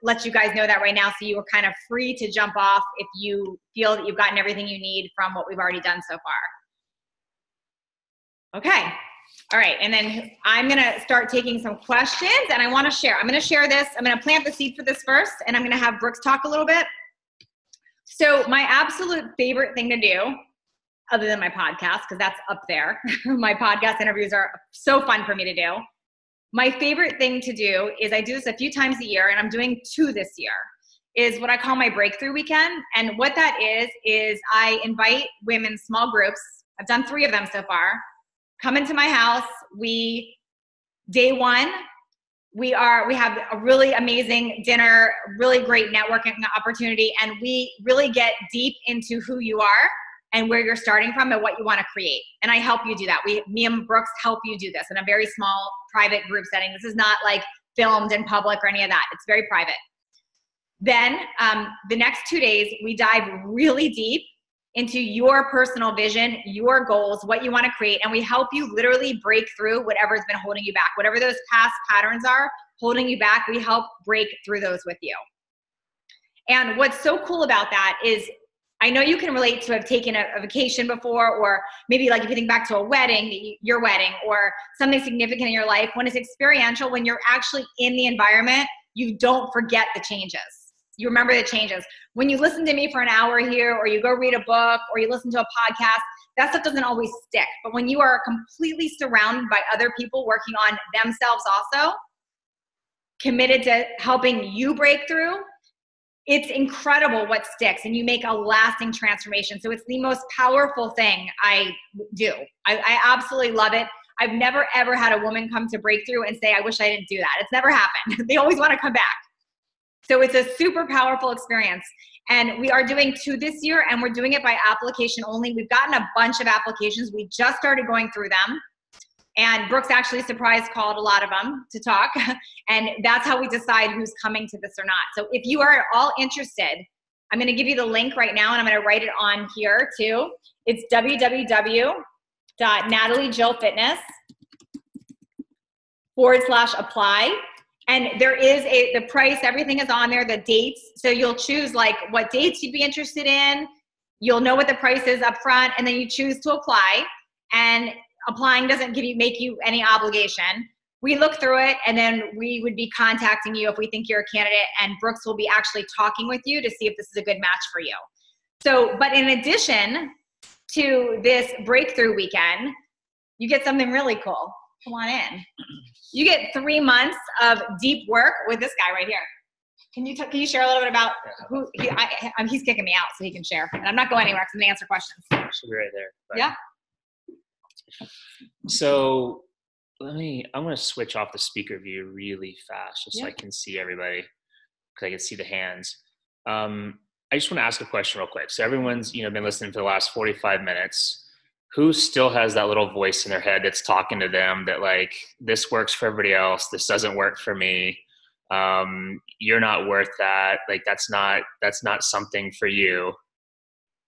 let you guys know that right now, so you were kind of free to jump off if you feel that you've gotten everything you need from what we've already done so far. Okay. All right. And then I'm going to start taking some questions, and I want to share. I'm going to share this. I'm going to plant the seed for this first, and I'm going to have Brooks talk a little bit. So my absolute favorite thing to do, other than my podcast, because that's up there. My podcast interviews are so fun for me to do. My favorite thing to do is, I do this a few times a year, and I'm doing 2 this year, is what I call my breakthrough weekend. And what that is I invite women, small groups. I've done 3 of them so far. Come into my house. Day 1, we have a really amazing dinner, really great networking opportunity, and we really get deep into who you are and where you're starting from and what you want to create. And I help you do that. Me and Brooks help you do this in a very small, private group setting. This is not like filmed in public or any of that. It's very private. Then the next 2 days, we dive really deep into your personal vision, your goals, what you want to create, and we help you literally break through whatever's been holding you back. Whatever those past patterns are holding you back, we help break through those with you. And what's so cool about that is, I know you can relate to have taken a vacation before, or maybe like if you think back to a wedding, your wedding, or something significant in your life. When it's experiential, when you're actually in the environment, you don't forget the changes. You remember the changes. When you listen to me for an hour here, or you go read a book, or you listen to a podcast, that stuff doesn't always stick. But when you are completely surrounded by other people working on themselves also, committed to helping you break through, it's incredible what sticks, and you make a lasting transformation. So it's the most powerful thing I do. I absolutely love it. I've never, ever had a woman come to Breakthrough and say, I wish I didn't do that. It's never happened. They always want to come back. So it's a super powerful experience. And we are doing 2 this year, and we're doing it by application only. We've gotten a bunch of applications. We just started going through them. And Brooks actually surprise called a lot of them to talk. And that's how we decide who's coming to this or not. So if you are at all interested, I'm going to give you the link right now, and I'm going to write it on here too. It's www.nataliejillfitness.com/apply. And there is the price, everything is on there, the dates. So you'll choose like what dates you'd be interested in. You'll know what the price is up front, and then you choose to apply. And applying doesn't make you any obligation. We look through it, and then we would be contacting you if we think you're a candidate, and Brooks will be actually talking with you to see if this is a good match for you. So, but in addition to this Breakthrough weekend, you get something really cool. Come on in. You get 3 months of deep work with this guy right here. Can you share a little bit about who he's kicking me out so he can share? And I'm not going anywhere because I'm going to answer questions. Should be right there. But. Yeah. So I'm going to switch off the speaker view really fast just so I can see everybody, because I can see the hands. I just want to ask a question real quick. So everyone's, been listening for the last 45 minutes. Who still has that little voice in their head that's talking to them that like, this works for everybody else, this doesn't work for me, you're not worth that, like that's not something for you?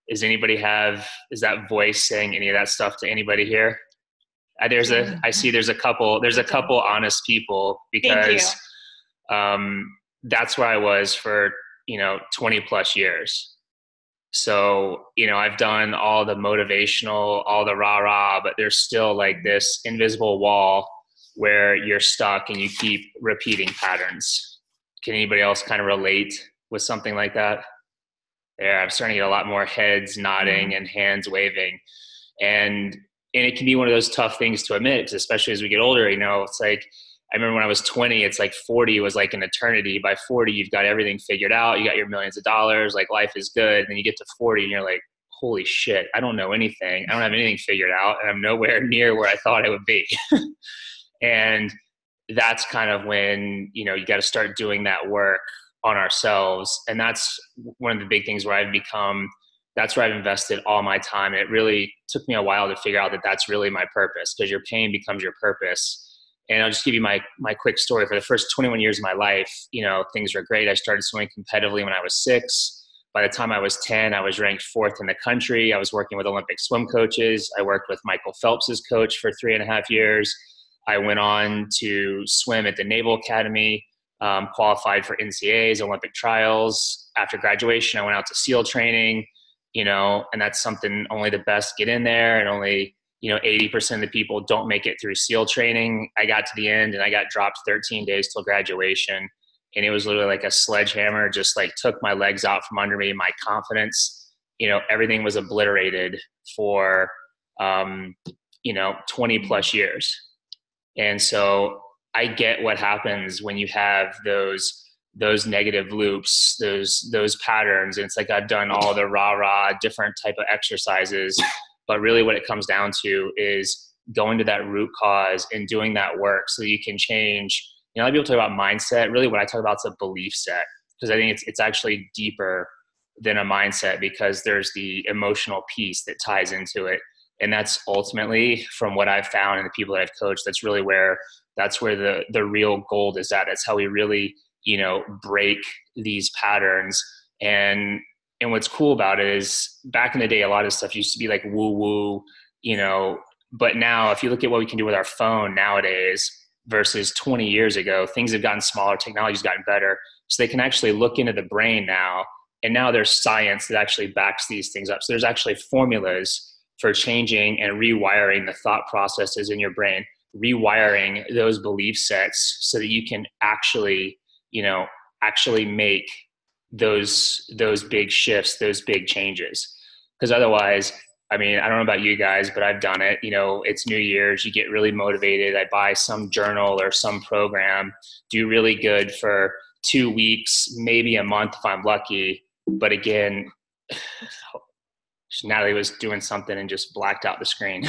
Is that voice saying any of that stuff to anybody here? I see there's a couple honest people, because that's where I was for 20 plus years. So, I've done all the motivational, all the rah-rah, but there's still like this invisible wall where you're stuck and you keep repeating patterns. Can anybody else kind of relate with something like that? There, I'm starting to get a lot more heads nodding and hands waving. And it can be one of those tough things to admit, 'cause especially as we get older, it's like, I remember when I was 20, it's like 40 was like an eternity. By 40, you've got everything figured out. You got your millions of dollars, like life is good. And then you get to 40 and you're like, holy shit, I don't know anything. I don't have anything figured out. And I'm nowhere near where I thought I would be. And that's kind of when, you got to start doing that work on ourselves. And that's one of the big things where that's where I've invested all my time. And it really took me a while to figure out that that's really my purpose, because your pain becomes your purpose. And I'll just give you my quick story. For the first 21 years of my life, things were great. I started swimming competitively when I was 6. By the time I was 10, I was ranked 4th in the country. I was working with Olympic swim coaches. I worked with Michael Phelps's coach for 3.5 years. I went on to swim at the Naval Academy, qualified for NCAAs, Olympic trials. After graduation, I went out to SEAL training, and that's something only the best get in there, and only 80% of the people don't make it through SEAL training. I got to the end and I got dropped 13 days till graduation. And it was literally like a sledgehammer, just like took my legs out from under me, my confidence, everything was obliterated for, 20 plus years. And so I get what happens when you have those negative loops, those patterns. And it's like, I've done all the rah-rah, different type of exercises. But really what it comes down to is going to that root cause and doing that work so you can change. A lot of people talk about mindset. Really what I talk about is a belief set, because I think it's actually deeper than a mindset, because there's the emotional piece that ties into it. And that's ultimately, from what I've found and the people that I've coached, that's where the real gold is at. That's how we really, break these patterns. And what's cool about it is, back in the day, a lot of stuff used to be like woo-woo, but now if you look at what we can do with our phone nowadays versus 20 years ago, things have gotten smaller, technology's gotten better. So they can actually look into the brain now, and now there's science that actually backs these things up. So there's actually formulas for changing and rewiring the thought processes in your brain, rewiring those belief sets so that you can actually make those big shifts, those big changes. Because otherwise, I don't know about you guys, but I've done it. It's New Year's, you get really motivated. I buy some journal or some program, do really good for 2 weeks, maybe a month if I'm lucky. But again, Natalie was doing something and just blacked out the screen.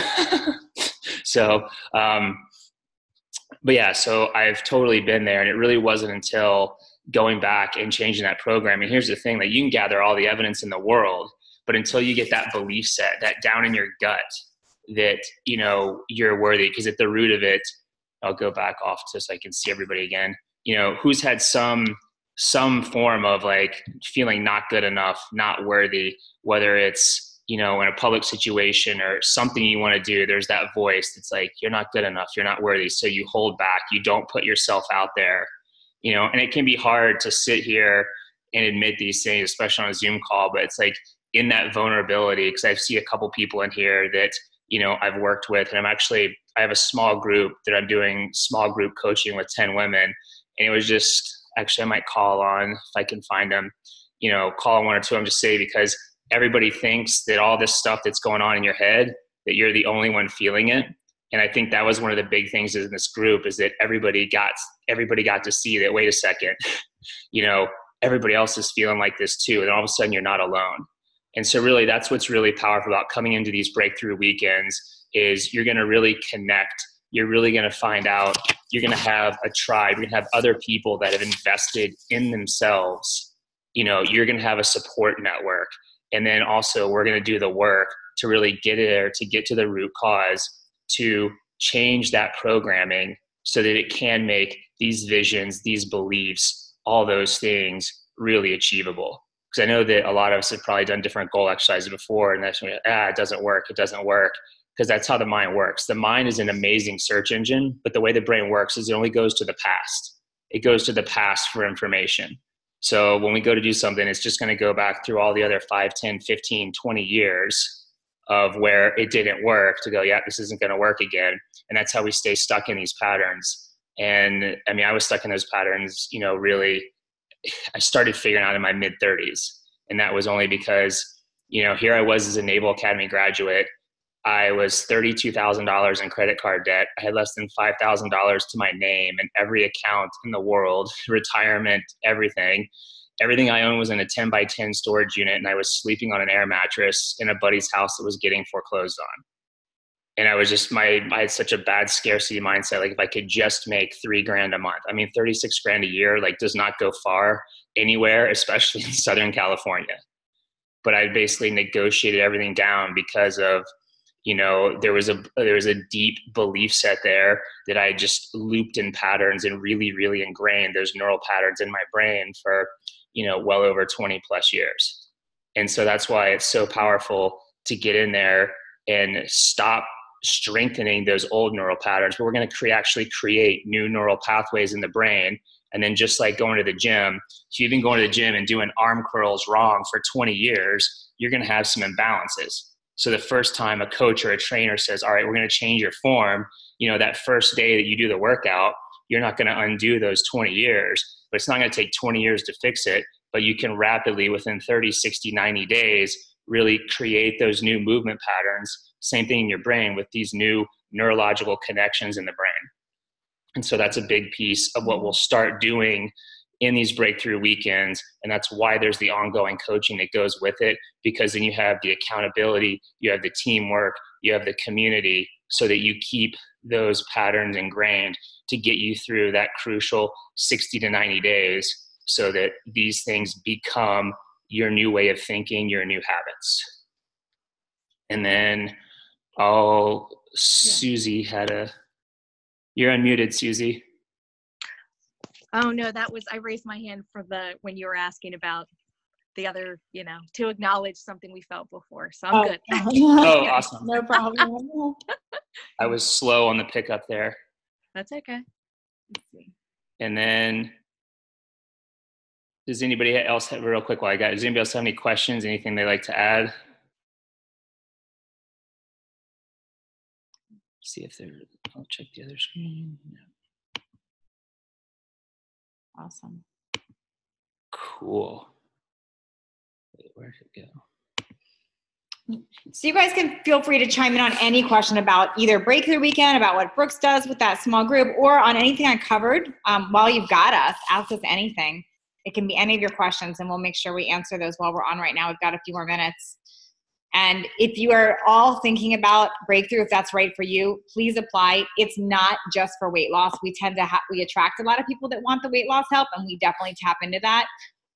So, but yeah, so I've totally been there, and it really wasn't until going back and changing that program. And here's the thing, that you can gather all the evidence in the world, but until you get that belief set, that down in your gut, that, you know, you're worthy. Because at the root of it, I'll go back off to so I can see everybody again, you know, who's had some form of like feeling not good enough, not worthy, whether it's, you know, in a public situation or something you want to do, there's that voice that's like, you're not good enough, you're not worthy. So you hold back, you don't put yourself out there, you know. And it can be hard to sit here and admit these things, especially on a Zoom call, but it's like in that vulnerability, because I see a couple people in here that, you know, I've worked with, and I have a small group that I'm doing small group coaching with 10 women. And it was just, actually I might call on, if I can find them, you know, call on one or two of them, just say, because everybody thinks that all this stuff that's going on in your head, that you're the only one feeling it. And I think that was one of the big things in this group, is that everybody got to see that, wait a second, you know, everybody else is feeling like this too. And all of a sudden you're not alone. And so really that's what's really powerful about coming into these breakthrough weekends, is you're going to really connect. You're really going to find out, you're going to have a tribe, you're going to have other people that have invested in themselves. You know, you're going to have a support network. And then also we're going to do the work to really get there, to get to the root cause, to change that programming so that it can make these visions, these beliefs, all those things really achievable. Because I know that a lot of us have probably done different goal exercises before, and that's when it doesn't work, because that's how the mind works. The mind is an amazing search engine, but the way the brain works is it only goes to the past. It goes to the past for information. So when we go to do something, it's just going to go back through all the other 5, 10, 15, 20 years of where it didn't work to go, yeah, this isn't going to work again. And that's how we stay stuck in these patterns. And I mean, I was stuck in those patterns, you know, really, I started figuring out in my mid 30s. And that was only because, you know, here I was as a Naval Academy graduate. I was $32,000 in credit card debt. I had less than $5,000 to my name and every account in the world, retirement, everything. Everything I owned was in a 10 by 10 storage unit, and I was sleeping on an air mattress in a buddy's house that was getting foreclosed on. And I was just, I had such a bad scarcity mindset. Like if I could just make $3,000 a month, I mean, 36 grand a year, like does not go far anywhere, especially in Southern California. But I basically negotiated everything down because of, you know, there was a deep belief set there that I just looped in patterns and really, really ingrained those neural patterns in my brain for, you know, well over 20 plus years. And so that's why it's so powerful to get in there and stop strengthening those old neural patterns, but we're going to actually create new neural pathways in the brain. And then just like going to the gym, if you've been going to the gym and doing arm curls wrong for 20 years, you're going to have some imbalances. So the first time a coach or a trainer says, all right, we're going to change your form, you know, that first day that you do the workout, you're not going to undo those 20 years, but it's not going to take 20 years to fix it. But you can rapidly, within 30, 60, 90 days, really create those new movement patterns. Same thing in your brain with these new neurological connections in the brain. And so that's a big piece of what we'll start doing in these breakthrough weekends. And that's why there's the ongoing coaching that goes with it, because then you have the accountability, you have the teamwork, you have the community, so that you keep those patterns ingrained to get you through that crucial 60 to 90 days, so that these things become your new way of thinking, your new habits. And then, Susie you're unmuted, Susie. Oh no, I raised my hand for when you were asking about the other, you know, to acknowledge something we felt before. So I'm good. Oh, awesome. No problem. I was slow on the pickup there. That's okay. And then, does anybody else have, real quick while I got it, does anybody else have any questions, anything they'd like to add? See if I'll check the other screen. Yeah. Awesome. Cool. Wait, where did it go? So you guys can feel free to chime in on any question about either Breakthrough Weekend, about what Brooks does with that small group, or on anything I covered. While you've got us, ask us anything. It can be any of your questions, and we'll make sure we answer those while we're on right now. We've got a few more minutes. And if you are all thinking about Breakthrough, if that's right for you, please apply. It's not just for weight loss. We tend to we attract a lot of people that want the weight loss help, and we definitely tap into that.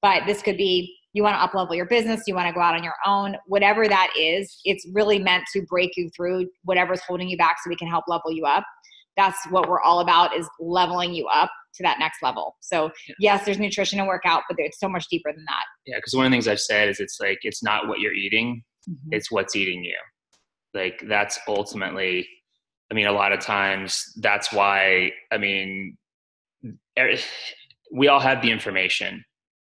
But this could be, you want to up-level your business, you want to go out on your own, whatever that is, it's really meant to break you through whatever's holding you back so we can help level you up. That's what we're all about, is leveling you up to that next level. So yes, there's nutrition and workout, but it's so much deeper than that. Yeah, because one of the things I've said is it's like, it's not what you're eating, it's what's eating you. Like that's ultimately, I mean, a lot of times that's why, I mean, we all have the information,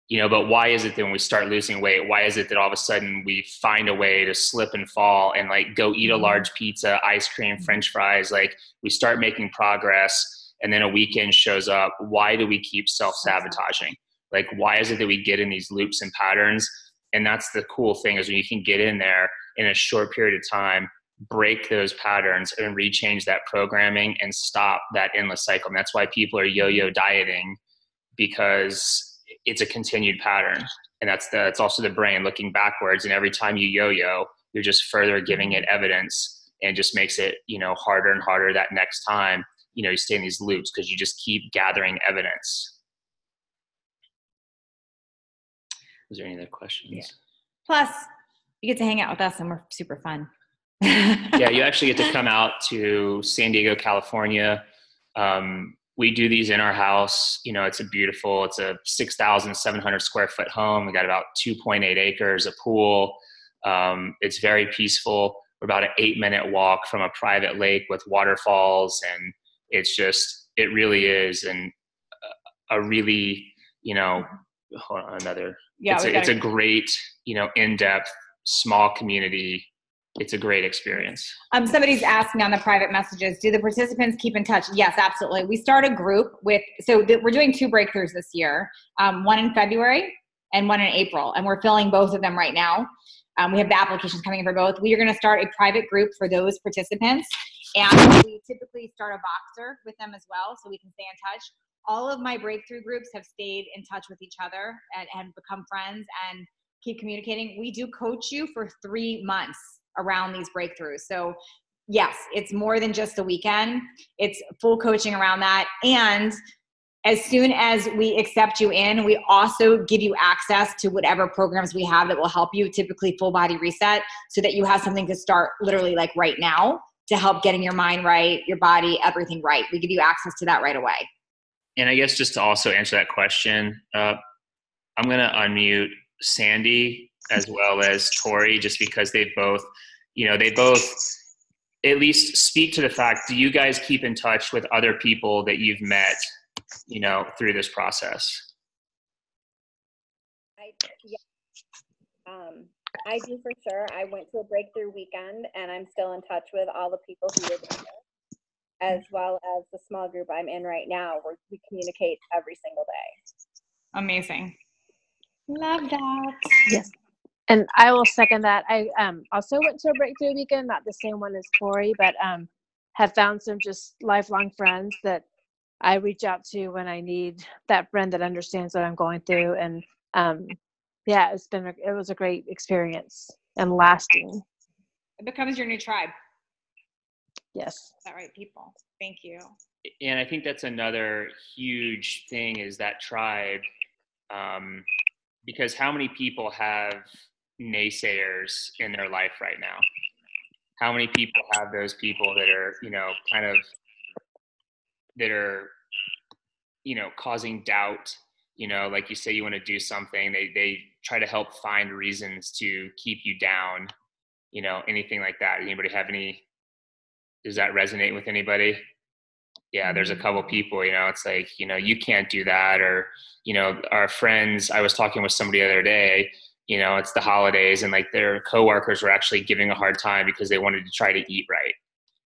you know, but why is it that when we start losing weight, why is it that all of a sudden we find a way to slip and fall and like go eat a large pizza, ice cream, French fries, like we start making progress and then a weekend shows up. Why do we keep self-sabotaging? Like, why is it that we get in these loops and patterns? And that's the cool thing, is when you can get in there in a short period of time, break those patterns and rechange that programming and stop that endless cycle. And that's why people are yo-yo dieting, because it's a continued pattern. And that's also the brain looking backwards. And every time you yo-yo, you're just further giving it evidence, and just makes it, you know, harder and harder that next time, you know, you stay in these loops because you just keep gathering evidence. Is there any other questions? Yeah. Plus, you get to hang out with us and we're super fun. Yeah, you actually get to come out to San Diego, California. We do these in our house. You know, it's a 6,700 square foot home. We got about 2.8 acres, a pool. It's very peaceful. We're about an 8-minute walk from a private lake with waterfalls. And it's just, it really is. And a really, you know, hold on, another, yeah, it's a great, you know, in-depth, small community. It's a great experience. Somebody's asking on the private messages, do the participants keep in touch? Yes, absolutely. We start a group with, we're doing 2 breakthroughs this year, one in February and one in April, and we're filling both of them right now. We have the applications coming in for both. We are going to start a private group for those participants, and we typically start a Voxer with them as well, so we can stay in touch. All of my breakthrough groups have stayed in touch with each other and become friends and keep communicating. We do coach you for 3 months around these breakthroughs. So yes, it's more than just a weekend. It's full coaching around that. And as soon as we accept you in, we also give you access to whatever programs we have that will help you, typically full body reset, so that you have something to start literally like right now to help getting your mind right, your body, everything right. We give you access to that right away. And I guess just to also answer that question, I'm going to unmute Sandy as well as Tori, just because they both at least speak to the fact, do you guys keep in touch with other people that you've met, you know, through this process? I do for sure. I went to a breakthrough weekend and I'm still in touch with all the people who were there, as well as the small group I'm in right now, where we communicate every single day. Amazing. Love that. Yes. And I will second that. I also went to a breakthrough weekend, not the same one as Tori, but have found some just lifelong friends that I reach out to when I need that friend that understands what I'm going through. And yeah, it was a great experience and lasting. It becomes your new tribe. Yes. Is that right, people? Thank you. And I think that's another huge thing, is that tribe. Because how many people have naysayers in their life right now? How many people have those people that are, you know, causing doubt? You know, like you say, you want to do something, they try to help find reasons to keep you down, you know, anything like that. Anybody have does that resonate with anybody? Yeah, there's a couple people, you know, it's like, you know, you can't do that. Or, you know, our friends, I was talking with somebody the other day, you know, it's the holidays, and like their coworkers were actually giving a hard time because they wanted to try to eat right.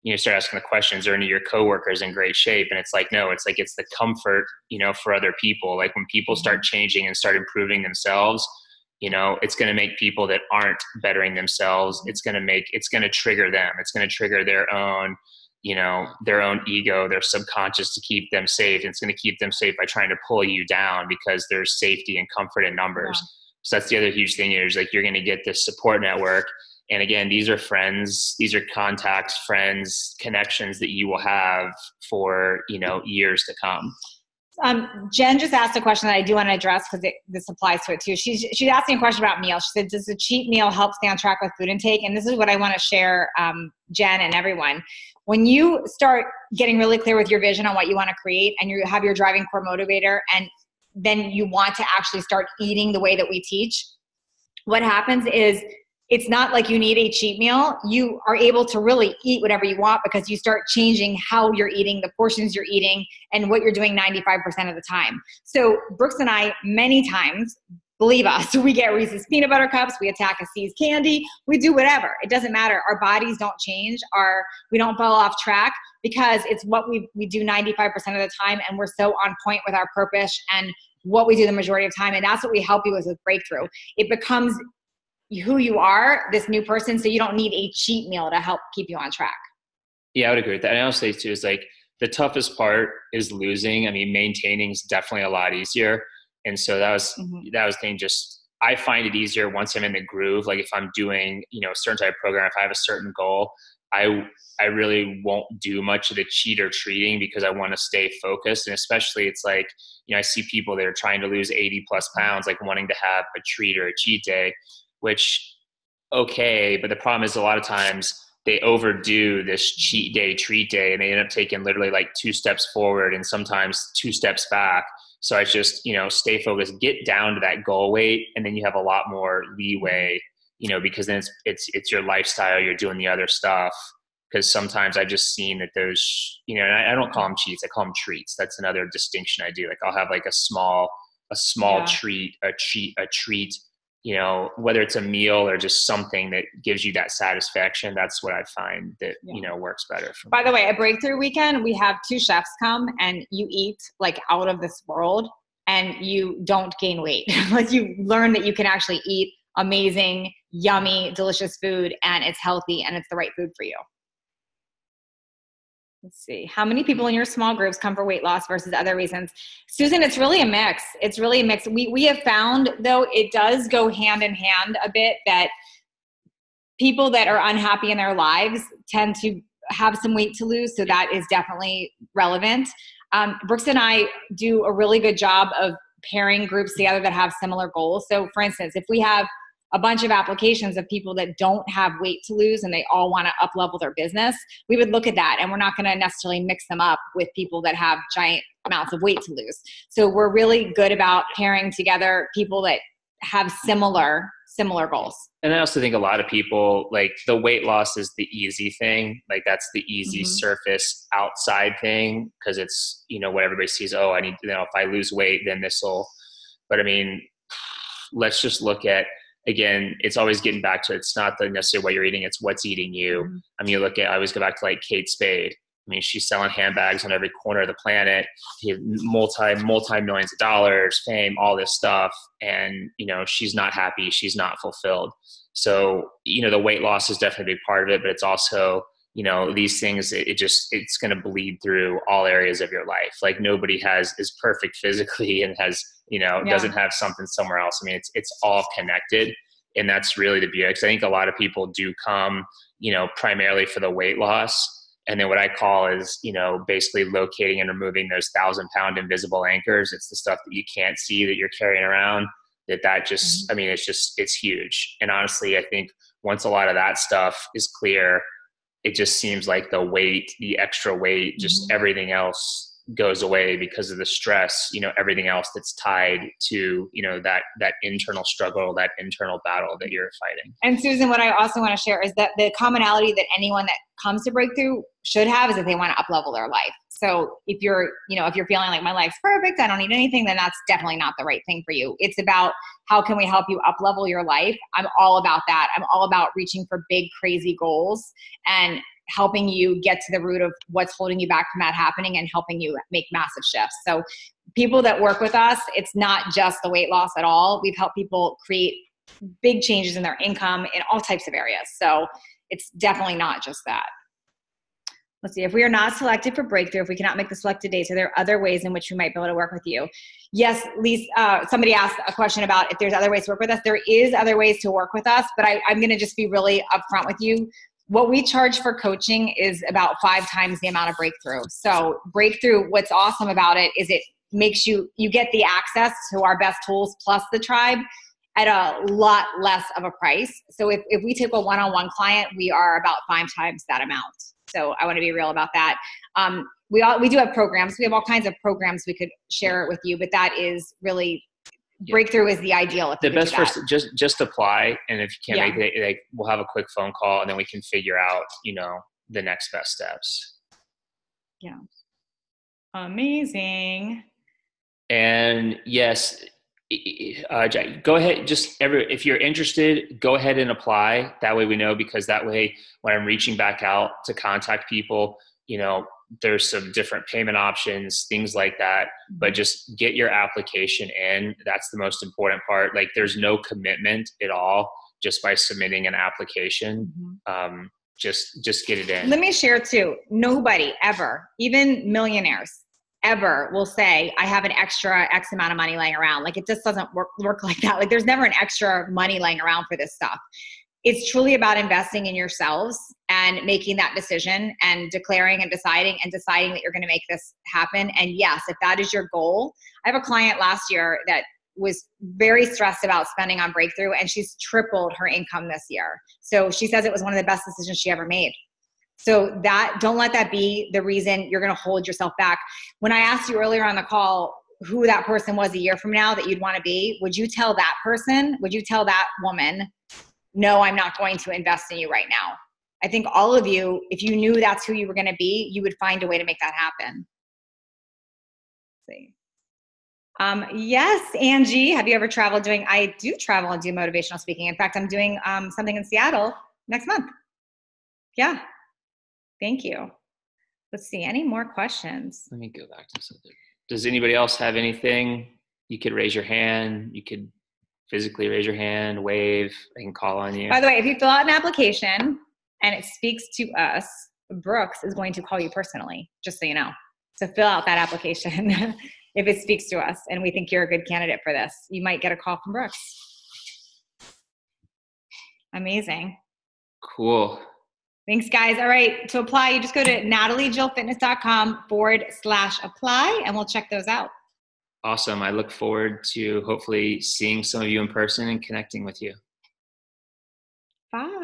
You know, start asking the questions, are any of your coworkers in great shape? And it's like, no, it's like, it's the comfort, you know, for other people. Like when people start changing and start improving themselves, you know, it's going to make people that aren't bettering themselves, it's going to trigger them. It's going to trigger their own, you know, their own ego, their subconscious, to keep them safe. And it's going to keep them safe by trying to pull you down, because there's safety and comfort in numbers. Yeah. So that's the other huge thing is like, you're going to get this support network. And again, these are friends, these are contacts, friends, connections that you will have for, years to come. Jen just asked a question that I do want to address because this applies to it too. She's asking a question about meals. She said, does a cheat meal help stay on track with food intake? And this is what I want to share, Jen and everyone. When you start getting really clear with your vision on what you want to create and you have your driving core motivator, and then you want to actually start eating the way that we teach, what happens is it's not like you need a cheat meal. You are able to really eat whatever you want because you start changing how you're eating, the portions you're eating, and what you're doing 95% of the time. So Brooks and I, many times, believe us, we get Reese's peanut butter cups, we attack a C's candy, we do whatever. It doesn't matter. Our bodies don't change. We don't fall off track because it's what we do 95% of the time, and we're so on point with our purpose and what we do the majority of time. And that's what we help you with breakthrough. It becomes who you are, this new person, so you don't need a cheat meal to help keep you on track. Yeah, I would agree with that. And I also say too, is like the toughest part is losing. I mean, maintaining is definitely a lot easier. And so that was the thing. Just, I find it easier once I'm in the groove. Like if I'm doing, a certain type of program, if I have a certain goal, I really won't do much of the cheat or treating because I want to stay focused. And especially it's like, I see people that are trying to lose 80 plus pounds, like wanting to have a treat or a cheat day, which, okay. But the problem is a lot of times they overdo this cheat day, treat day, and they end up taking literally like 2 steps forward and sometimes 2 steps back. So I just, stay focused, get down to that goal weight, and then you have a lot more leeway, because then it's your lifestyle, you're doing the other stuff. Because sometimes I've just seen that there's, and I don't call them cheats, I call them treats. That's another distinction I do. Like I'll have like a small treat, a treat, whether it's a meal or just something that gives you that satisfaction. That's what I find that, works better for me. By the way, a breakthrough weekend, we have 2 chefs come and you eat like out of this world and you don't gain weight. Like you learn that you can actually eat amazing, yummy, delicious food, and it's healthy and it's the right food for you. Let's see. How many people in your small groups come for weight loss versus other reasons? Susan, it's really a mix. It's really a mix. We have found, though, it does go hand in hand a bit, that people that are unhappy in their lives tend to have some weight to lose. So that is definitely relevant. Brooks and I do a really good job of pairing groups together that have similar goals. So for instance, if we have a bunch of applications of people that don't have weight to lose and they all want to up level their business, we would look at that, and we're not going to necessarily mix them up with people that have giant amounts of weight to lose. So we're really good about pairing together people that have similar goals. And I also think a lot of people, like the weight loss is the easy thing. Like that's the easy surface outside thing. Cause it's, what everybody sees. Oh, I need to, if I lose weight, then but I mean, let's just look at, again, it's always getting back to, it's not necessarily what you're eating, it's what's eating you. I mean, I always go back to like Kate Spade. I mean, she's selling handbags on every corner of the planet, multi-millions of dollars, fame, all this stuff. And, she's not happy. She's not fulfilled. So, the weight loss is definitely a big part of it, but it's also, these things, it's going to bleed through all areas of your life. Like nobody is perfect physically and has, doesn't have something somewhere else. I mean, it's all connected, and that's really the beauty. 'Cause I think a lot of people do come, primarily for the weight loss. And then what I call is, basically locating and removing those 1,000-pound invisible anchors. It's the stuff that you can't see that you're carrying around, that just, I mean, it's huge. And honestly, I think once a lot of that stuff is clear, it just seems like the extra weight, just everything else goes away because of the stress, everything else that's tied to, that internal struggle, that internal battle that you're fighting. And Susan, what I also want to share is that the commonality that anyone that comes to Breakthrough should have is that they want to up-level their life. So if you're feeling like my life's perfect, I don't need anything, then that's definitely not the right thing for you. It's about how can we help you up-level your life? I'm all about that. I'm all about reaching for big, crazy goals and helping you get to the root of what's holding you back from that happening and helping you make massive shifts. So people that work with us, it's not just the weight loss at all. We've helped people create big changes in their income in all types of areas. So it's definitely not just that. let's see, if we are not selected for breakthrough, if we cannot make the selected dates, are there other ways in which we might be able to work with you? Yes, Lisa, somebody asked a question about if there's other ways to work with us. There is other ways to work with us, but I'm going to just be really upfront with you. What we charge for coaching is about 5 times the amount of breakthrough. So breakthrough, what's awesome about it is it makes you get the access to our best tools plus the tribe at a lot less of a price. So if we take a one-on-one client, we are about 5 times that amount. So I want to be real about that. We do have programs. We have all kinds of programs we could share with you, but that is really breakthrough is the ideal. If the best first, just apply. And if you can't make it, we'll have a quick phone call and then we can figure out, the next best steps. Yeah. Amazing. And yes, go ahead. If you're interested, go ahead and apply. That way we know, because that way when I'm reaching back out to contact people, there's some different payment options, things like that, but just get your application in. That's the most important part. Like there's no commitment at all just by submitting an application. Just get it in. Let me share too. Nobody ever, even millionaires, ever will say, I have an extra X amount of money laying around. Like it just doesn't work like that. Like there's never an extra money laying around for this stuff. It's truly about investing in yourselves and making that decision and declaring and deciding that you're going to make this happen. And yes, if that is your goal, I have a client last year that was very stressed about spending on breakthrough, and she's tripled her income this year. So she says it was one of the best decisions she ever made. So don't let that be the reason you're going to hold yourself back. When I asked you earlier on the call who that person was a year from now that you'd want to be, would you tell that person, would you tell that woman, no, I'm not going to invest in you right now? I think all of you, if you knew that's who you were going to be, you would find a way to make that happen. Let's see. Yes, Angie, have you ever traveled I do travel and do motivational speaking. In fact, I'm doing something in Seattle next month. Yeah. Thank you. Let's see. Any more questions? Let me go back to something. Does anybody else have anything? You could raise your hand. You could physically raise your hand, wave. I can call on you. By the way, if you fill out an application and it speaks to us, Brooks is going to call you personally, just so you know. So fill out that application if it speaks to us and we think you're a good candidate for this. You might get a call from Brooks. Amazing. Cool. Thanks, guys. All right. To apply, you just go to nataliejillfitness.com/apply and we'll check those out. Awesome. I look forward to hopefully seeing some of you in person and connecting with you. Bye.